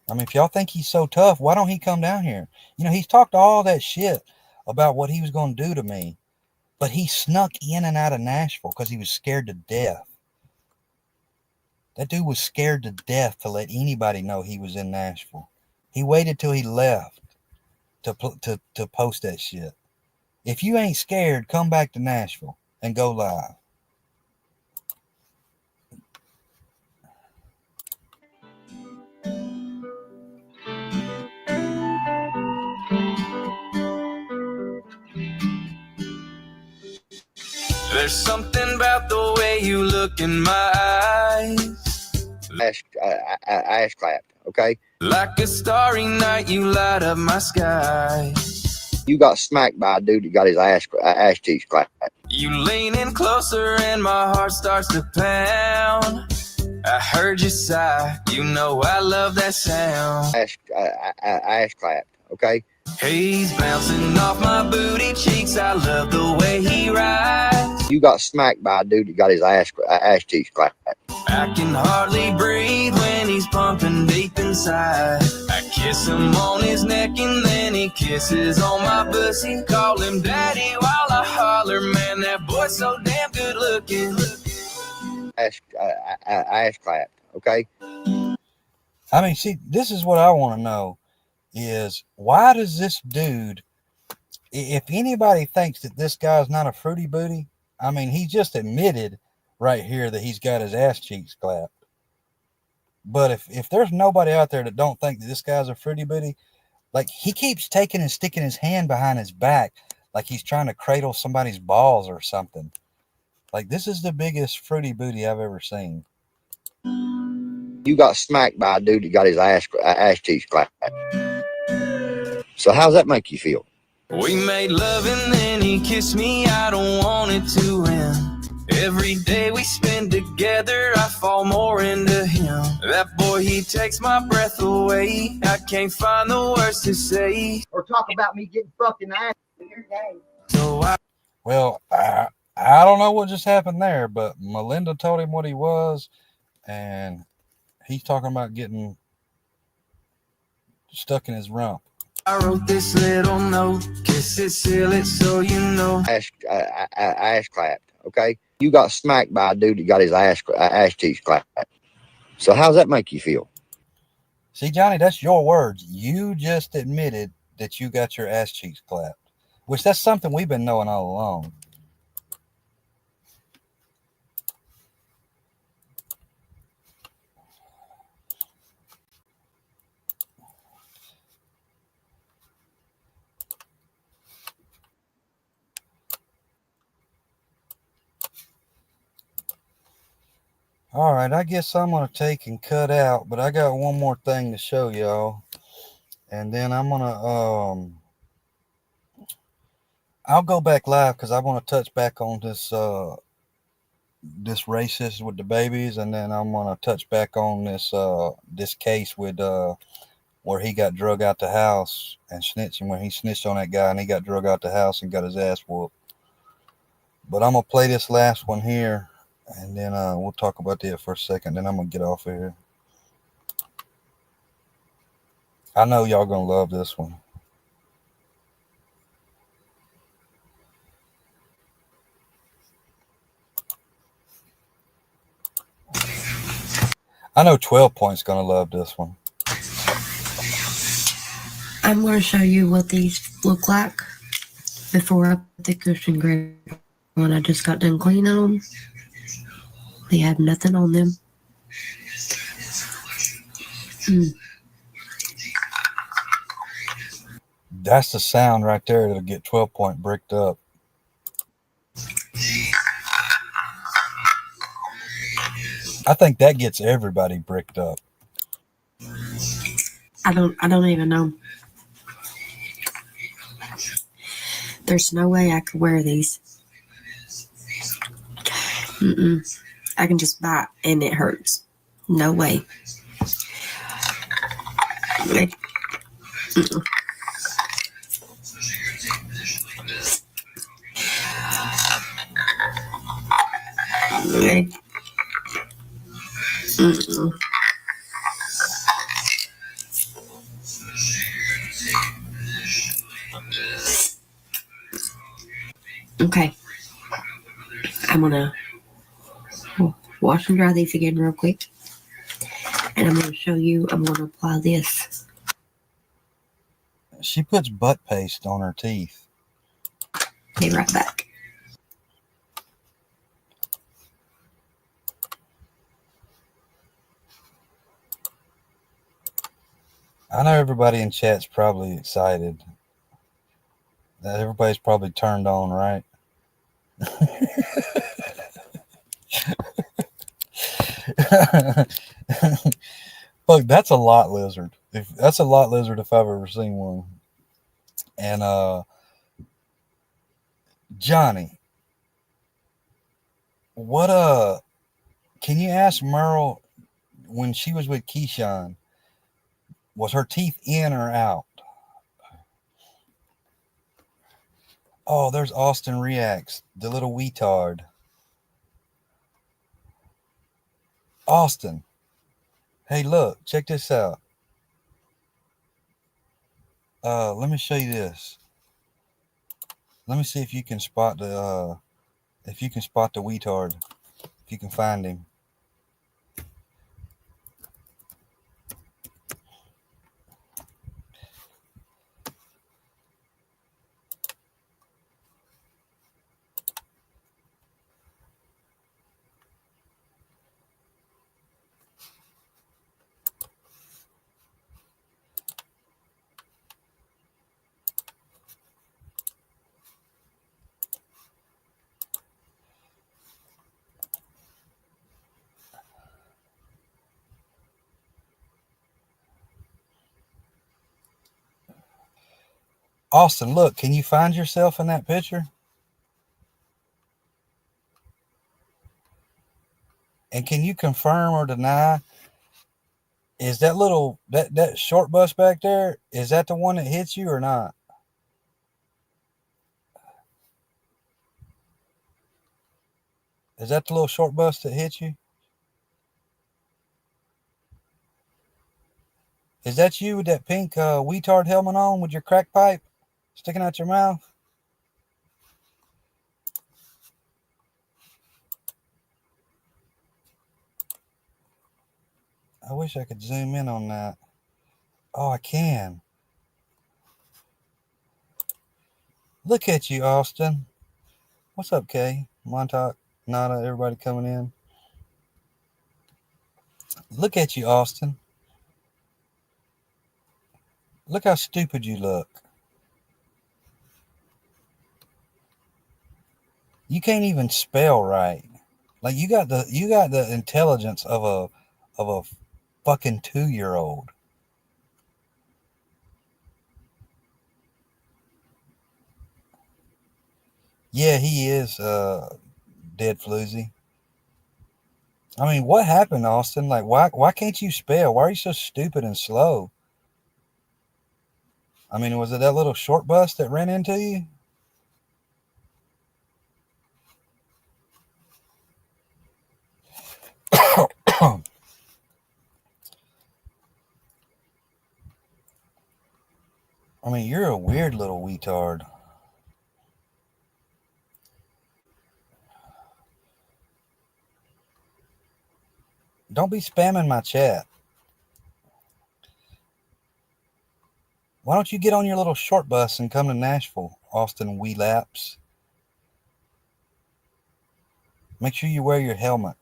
I mean, if y'all think he's so tough, why don't he come down here? You know, he's talked all that shit about what he was going to do to me, but he snuck in and out of Nashville because he was scared to death. That dude was scared to death to let anybody know he was in Nashville. He waited till he left to post that shit. If you ain't scared, come back to Nashville and go live. There's something about the way you look in my eyes. Ash clapped, okay? Like a starry night, you light up my sky. You got smacked by a dude that got his ass cheeks clapped. You lean in closer and my heart starts to pound. I heard you sigh, you know I love that sound. Ash clapped, okay? He's bouncing off my booty cheeks, I love the way he rides. You got smacked by a dude that got his ass cheeks clapped. I can hardly breathe when he's pumping deep inside. I kiss him on his neck and then he kisses on my pussy. Call him daddy while I holler, man, that boy's so damn good looking. Ash clapped, okay? I mean, see, this is what I want to know is why does this dude, if anybody thinks that this guy's not a fruity booty, I mean, he just admitted right here that he's got his ass cheeks clapped. But if there's nobody out there that don't think that this guy's a fruity booty, like he keeps taking and sticking his hand behind his back like he's trying to cradle somebody's balls or something. Like, this is the biggest fruity booty I've ever seen. You got smacked by a dude that got his ass cheeks clapped. So how's that make you feel? We made love and then he kissed me, I don't want it to end. Every day we spend together, I fall more into him. That boy, he takes my breath away. I can't find the words to say. Or talk about me getting fucking ass. So Well, I don't know what just happened there, but Melinda told him what he was, and he's talking about getting stuck in his rump. I wrote this little note, kiss it, seal it, so you know. Ass clapped. Okay, you got smacked by a dude that got his ass cheeks clapped. So how's that make you feel? See, Johnny, that's your words. You just admitted that you got your ass cheeks clapped, which that's something we've been knowing all along. All right, I guess I'm going to take and cut out, but I got one more thing to show y'all. And then I'm going to, I'll go back live because I want to touch back on this, this racist with the babies. And then I'm going to touch back on this, this case with, where he got drug out the house and snitching, when he snitched on that guy and he got drug out the house and got his ass whooped. But I'm going to play this last one here. And then we'll talk about that for a second. Then I'm going to get off of here. I know y'all going to love this one. I know 12 Point's going to love this one. I'm going to show you what these look like before I put the cushion grade on. I just got done cleaning them. They have nothing on them. That's the sound right there that'll get 12 Point bricked up. I think that gets everybody bricked up. I don't even know. There's no way I could wear these. I can just bite and it hurts. No way. Okay. Okay. I'm gonna wash and dry these again real quick. And I'm gonna show you, I'm gonna apply this. She puts butt paste on her teeth. Be right back. I know everybody in chat's probably excited. That everybody's probably turned on, right? Look, that's a lot lizard. That's a lot lizard if I've ever seen one. And Johnny, what can you ask Merle, when she was with Keyshawn, was her teeth in or out? Oh, there's Austin Reacts, the little weetard. Austin, hey, look, check this out. Let me show you this. Let me see if you can spot the weetard, if you can find him. Austin, look, can you find yourself in that picture? And can you confirm or deny? Is that little that short bus back there? Is that the one that hits you or not? Is that the little short bus that hits you? Is that you with that pink retard helmet on with your crack pipe sticking out your mouth? I wish I could zoom in on that. Oh, I can. Look at you, Austin. What's up, Kay? Montauk, Nada, everybody coming in. Look at you, Austin. Look how stupid you look. You can't even spell right. Like you got the intelligence of a fucking 2-year-old. Yeah, he is dead floozy. I mean, what happened, Austin? Like, why can't you spell? Why are you so stupid and slow? I mean, was it that little short bus that ran into you? I mean, you're a weird little retard. Don't be spamming my chat. Why don't you get on your little short bus and come to Nashville, Austin Wheelaps? Make sure you wear your helmet.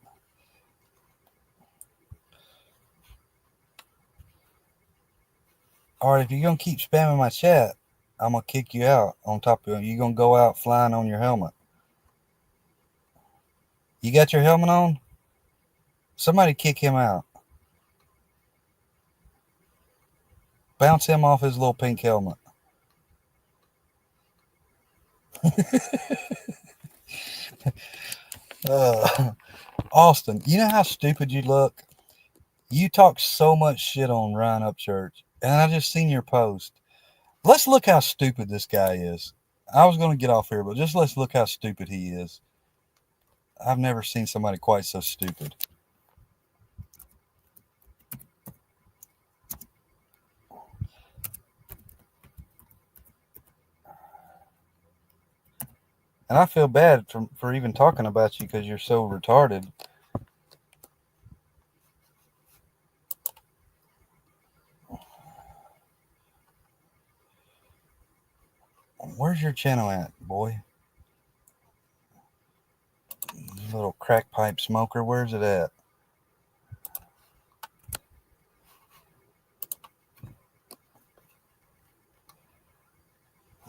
All right, if you're going to keep spamming my chat, I'm going to kick you out on top of you. You're going to go out flying on your helmet. You got your helmet on? Somebody kick him out. Bounce him off his little pink helmet. Austin, you know how stupid you look? You talk so much shit on Ryan Upchurch, and I just seen your post. Let's look how stupid this guy is. I was going to get off here, but just let's look how stupid he is. I've never seen somebody quite so stupid. And I feel bad for even talking about you because you're so retarded. Where's your channel at, boy? You little crack pipe smoker, where's it at?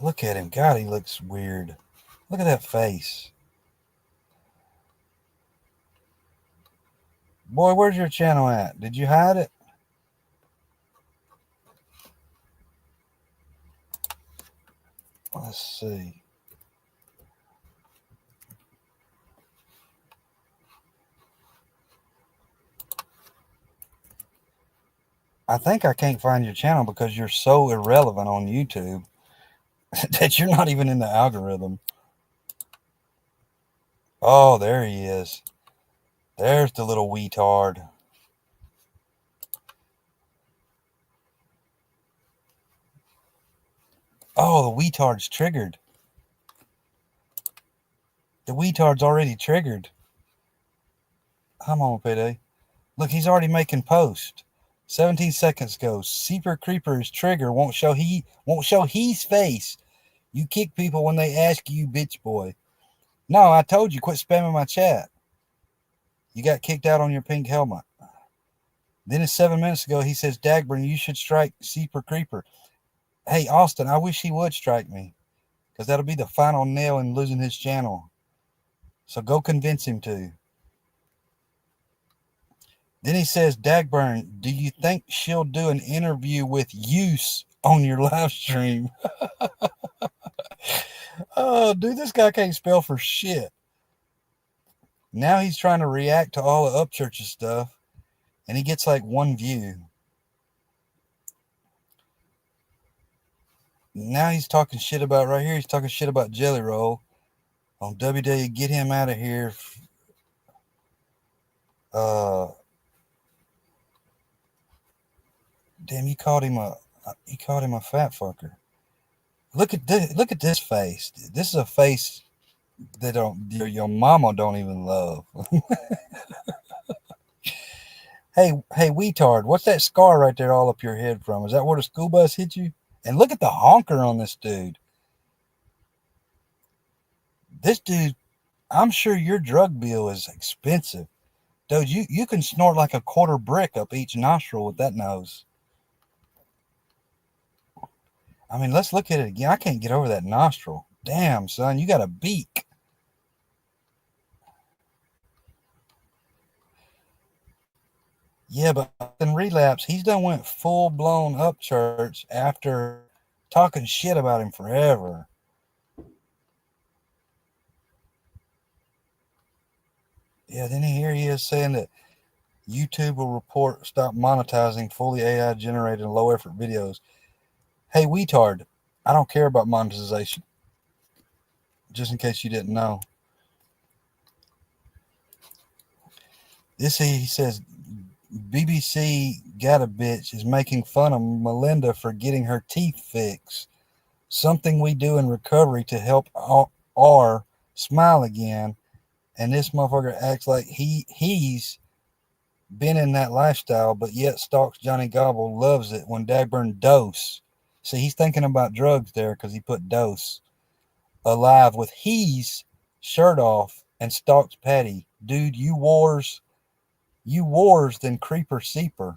Look at him. God, he looks weird. Look at that face. Boy, where's your channel at? Did you hide it? Let's see. I think I can't find your channel because you're so irrelevant on YouTube that you're not even in the algorithm. Oh, there he is. There's the little retard. Oh, the retard's triggered. The retard's already triggered. Come on, Payday. Look, he's already making post. 17 seconds ago. Seeper Creeper's trigger won't show his face. You kick people when they ask you, bitch boy. No, I told you, quit spamming my chat. You got kicked out on your pink helmet. Then it's 7 minutes ago, he says, Dagburn, you should strike Seeper Creeper. Hey, Austin, I wish he would strike me. Because that'll be the final nail in losing his channel. So go convince him to. Then he says, Dagburn, do you think she'll do an interview with use on your live stream? Oh, dude, this guy can't spell for shit. Now he's trying to react to all the Upchurch's stuff, and he gets like 1 view. Now he's talking shit about right here. He's talking shit about Jelly Roll on WWE. Get him out of here. Damn, he called him a fat fucker. Look at this face. This is a face that your mama don't even love. Hey, weetard, what's that scar right there all up your head from? Is that where the school bus hit you? And look at the honker on this dude. This dude, I'm sure your drug bill is expensive. Dude, you can snort like a quarter brick up each nostril with that nose. I mean, let's look at it again. I can't get over that nostril. Damn, son, you got a beak. Yeah, but in relapse, he's done went full-blown Upchurch after talking shit about him forever. Yeah, then here he is saying that YouTube will stop monetizing fully AI-generated low-effort videos. Hey, weetard, I don't care about monetization. Just in case you didn't know. He says, BBC got a bitch is making fun of Melinda for getting her teeth fixed. Something we do in recovery to help R smile again. And this motherfucker acts like he's been in that lifestyle, but yet stalks Johnny Gobble, loves it when Dagburn dose. See, he's thinking about drugs there because he put dose. Alive with he's shirt off and stalks Patty. Dude, you wars than creeper seeper.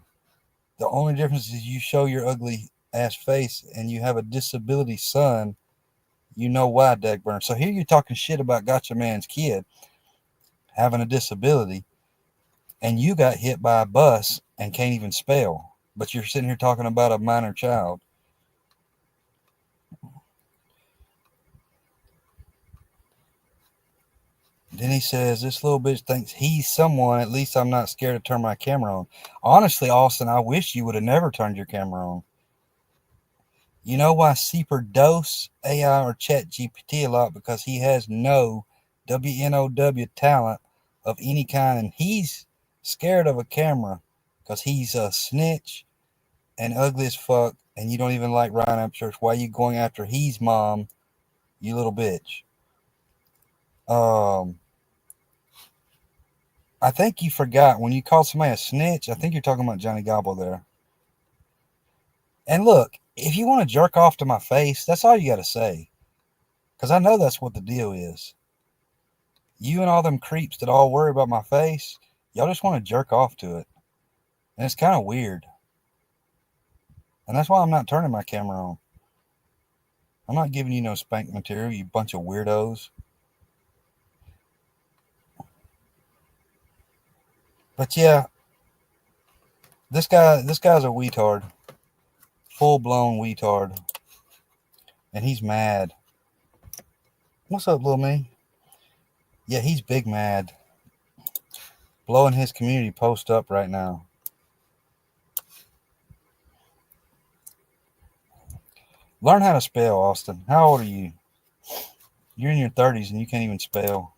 The only difference is you show your ugly ass face and you have a disability son. You know why, Dagburn. So here you're talking shit about Gotcha Man's kid having a disability, and you got hit by a bus and can't even spell, but you're sitting here talking about a minor child. Then he says, this little bitch thinks he's someone. At least I'm not scared to turn my camera on. Honestly, Austin, I wish you would have never turned your camera on. You know why Seeper dose AI or Chat GPT a lot? Because he has no WNOW talent of any kind, and he's scared of a camera because he's a snitch and ugly as fuck, and you don't even like Ryan Upchurch. Why are you going after his mom, you little bitch? I think you forgot when you called somebody a snitch. I think you're talking about Johnny Gobble there. And look, if you want to jerk off to my face, that's all you got to say. Because I know that's what the deal is. You and all them creeps that all worry about my face, y'all just want to jerk off to it. And it's kind of weird. And that's why I'm not turning my camera on. I'm not giving you no spank material, you bunch of weirdos. But yeah, this guy's a retard. Full-blown retard. And he's mad. What's up, little me? Yeah, he's big mad. Blowing his community post up right now. Learn how to spell, Austin. How old are you? You're in your 30s and you can't even spell.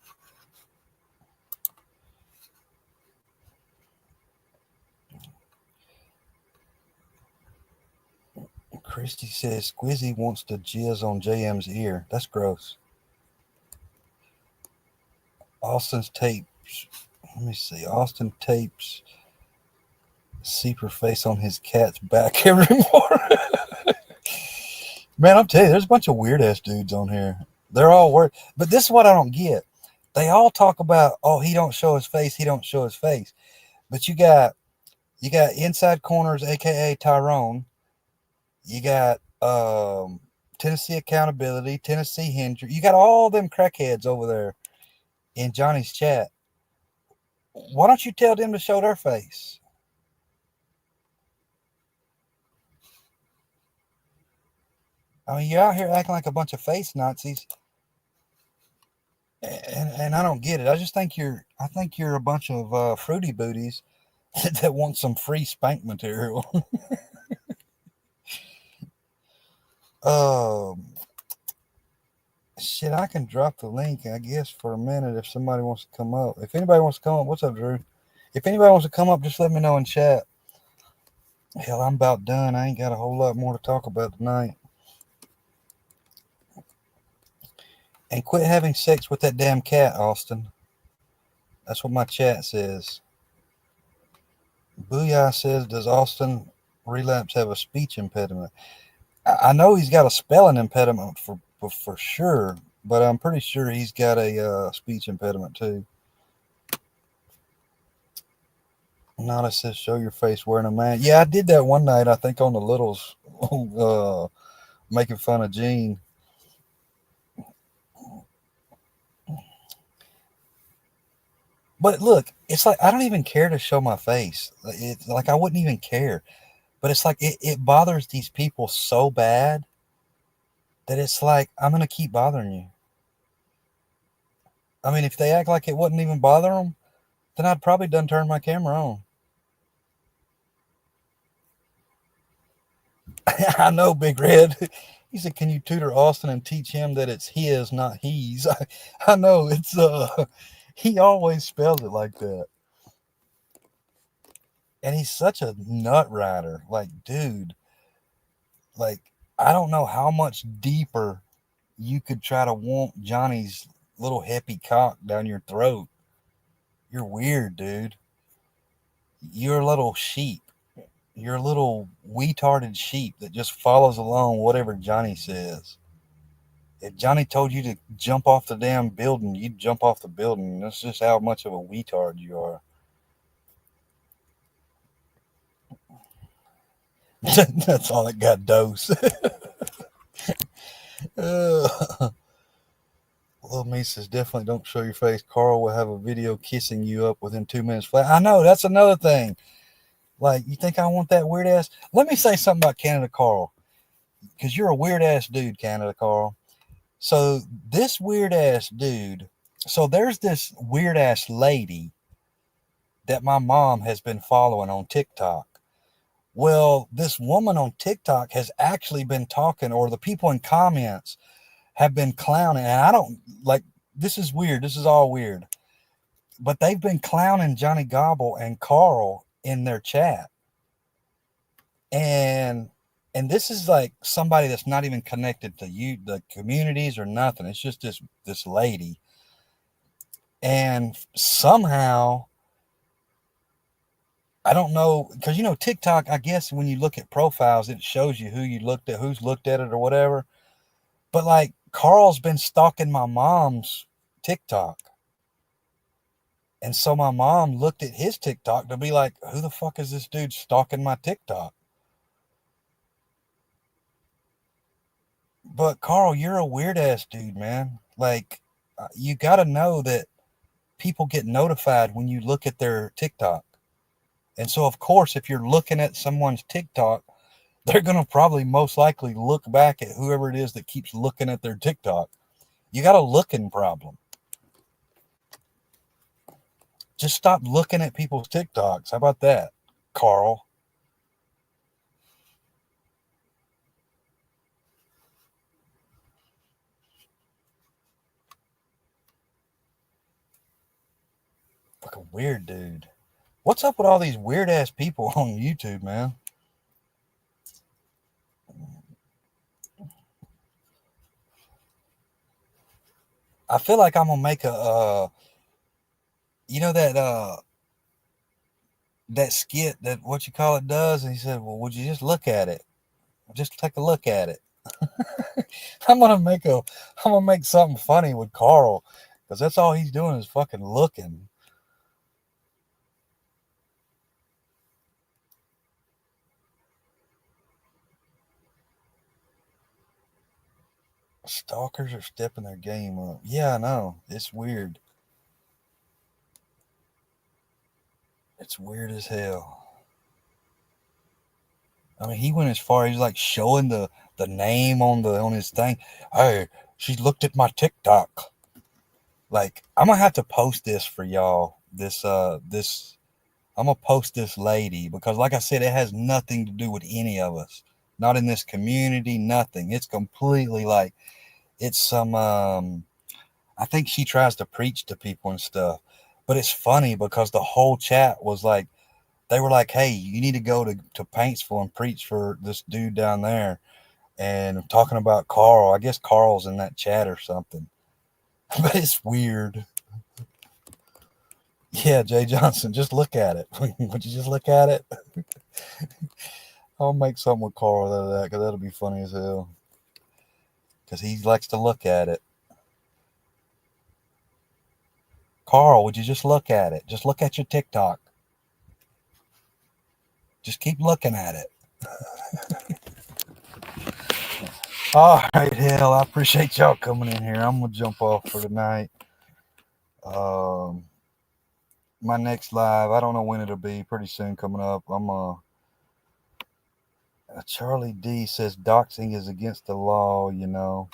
Christy says Squizzy wants to jizz on JM's ear. That's gross. Austin's tapes. Let me see. Austin tapes Seeper face on his cat's back every morning. Man, I'm telling you, there's a bunch of weird ass dudes on here. They're all weird. But this is what I don't get. They all talk about, oh, he don't show his face. He don't show his face. But you got Inside Corners, aka Tyrone. You got Tennessee Accountability, Tennessee Hendricks. You got all them crackheads over there in Johnny's chat. Why don't you tell them to show their face? I mean, you're out here acting like a bunch of face Nazis. And I don't get it. I think you're a bunch of fruity booties that want some free spank material. um, Shit, I can drop the link, I guess, for a minute if somebody wants to come up. If anybody wants to come up, what's up, Drew? If anybody wants to come up, just let me know in chat. Hell, I'm about done. I ain't got a whole lot more to talk about tonight. And quit having sex with that damn cat, Austin. That's what my chat says. Booyah says, does Austin Relapse have a speech impediment? I know he's got a spelling impediment for sure, but I'm pretty sure he's got a speech impediment too. Nada says, show your face wearing a mask. Yeah, I did that one night, I think, on the Littles, making fun of Gene. But look, it's like I don't even care to show my face. It's like I wouldn't even care. But it's like it bothers these people so bad that it's like I'm going to keep bothering you. I mean, if they act like it wouldn't even bother them, then I'd probably done turn my camera on. I know, Big Red. He said, can you tutor Austin and teach him that it's his, not he's? I know, it's he always spells it like that. And he's such a nut rider. Like, dude, like, I don't know how much deeper you could try to want Johnny's little hippie cock down your throat. You're weird, dude. You're a little sheep. You're a little retarded sheep that just follows along whatever Johnny says. If Johnny told you to jump off the damn building, you'd jump off the building. That's just how much of a retard you are. That's all it got, dose. Little me says, definitely don't show your face. Carl will have a video kissing you up within 2 minutes flat. I know, that's another thing. Like, you think I want that weird ass? Let me say something about Canada Carl. Because you're a weird ass dude, Canada Carl. So this weird ass dude, so there's this weird ass lady that my mom has been following on TikTok. Well, this woman on TikTok has actually been talking, or the people in comments have been clowning. And I don't like, this is weird. This is all weird. But they've been clowning Johnny Gobble and Carl in their chat. And this is like somebody that's not even connected to you, the communities or nothing. It's just this lady. And somehow, I don't know, because, you know, TikTok, I guess when you look at profiles, it shows you who you looked at, who's looked at it or whatever. But like, Carl's been stalking my mom's TikTok. And so my mom looked at his TikTok to be like, who the fuck is this dude stalking my TikTok? But Carl, you're a weird ass dude, man. Like, you got to know that people get notified when you look at their TikTok. And so, of course, if you're looking at someone's TikTok, they're going to probably most likely look back at whoever it is that keeps looking at their TikTok. You got a looking problem. Just stop looking at people's TikToks. How about that, Carl? Fucking weird dude. What's up with all these weird ass people on YouTube, man? I feel like I'm gonna make a you know that skit that what you call it does, and he said, well, would you just look at it? Just take a look at it. I'm gonna make something funny with Carl, because that's all he's doing is fucking looking. Stalkers are stepping their game up. Yeah, I know. It's weird. It's weird as hell. I mean, he went as far as like showing the name on his thing. Hey, she looked at my TikTok. Like, I'm gonna have to post this for y'all. I'm gonna post this lady because, like I said, it has nothing to do with any of us. Not in this community, nothing. It's completely like it's some. I think she tries to preach to people and stuff, but it's funny because the whole chat was like, they were like, "Hey, you need to go to Paintsville and preach for this dude down there," and talking about Carl. I guess Carl's in that chat or something, but it's weird. Yeah, Jay Johnson, just look at it. Would you just look at it? I'll make something with Carl out of that because that'll be funny as hell. Because he likes to look at it. Carl, would you just look at it? Just look at your TikTok. Just keep looking at it. All right, hell, I appreciate y'all coming in here. I'm gonna jump off for tonight. My next live, I don't know when it'll be. Pretty soon coming up. Charlie D says doxing is against the law. You know,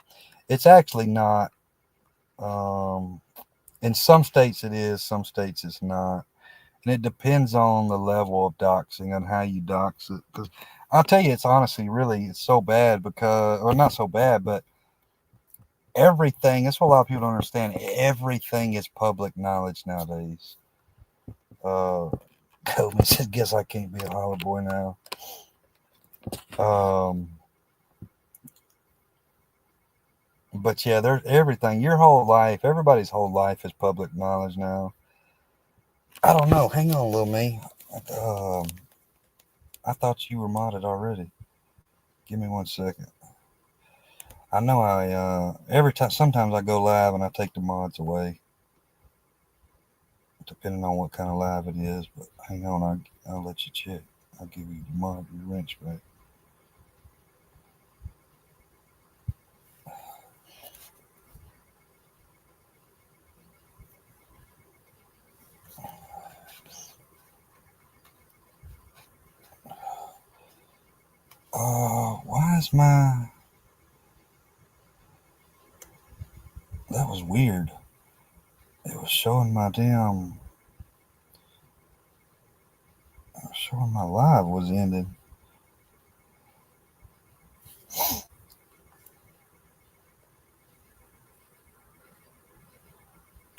it's actually not. In some states it is, some states it's not, and it depends on the level of doxing and how you dox it. Because I'll tell you, it's honestly really it's so bad because, or not so bad, but everything. That's what a lot of people don't understand. Everything is public knowledge nowadays. Coleman said, "Guess I can't be a holler boy now." But yeah, there's everything. Your whole life, everybody's whole life is public knowledge now. I don't know. Hang on, little me. I thought you were modded already. Give me 1 second. I know every time, sometimes I go live and I take the mods away, depending on what kind of live it is. But hang on, I'll let you check. I'll give you the mod, your wrench back. Why is that was weird. It was showing my live was ended.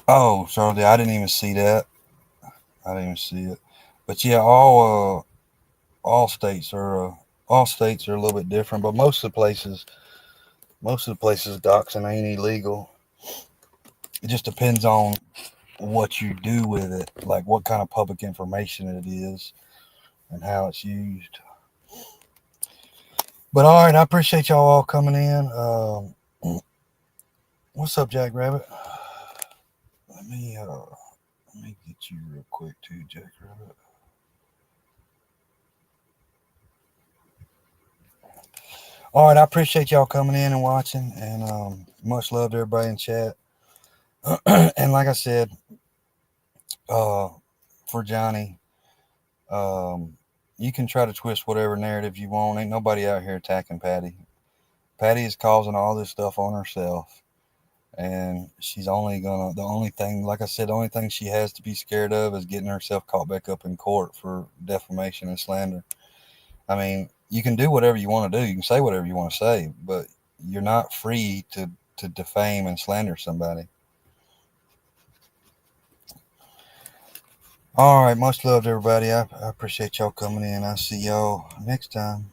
Oh, sorry, I didn't even see that. I didn't even see it. But yeah, all states are a little bit different, but most of the places doxing ain't illegal. It just depends on what you do with it, like what kind of public information it is and how it's used. But all right, I appreciate y'all all coming in. What's up, Jack Rabbit? Let me get you real quick too, Jack Rabbit. All right, I appreciate y'all coming in and watching, and much love to everybody in chat. And like I said, for Johnny, you can try to twist whatever narrative you want. Ain't nobody out here attacking Patty. Patty is causing all this stuff on herself, and she's the only thing she has to be scared of is getting herself caught back up in court for defamation and slander. I mean, you can do whatever you want to do. You can say whatever you want to say, but you're not free to defame and slander somebody. All right, much love to everybody. I appreciate y'all coming in. I'll see y'all next time.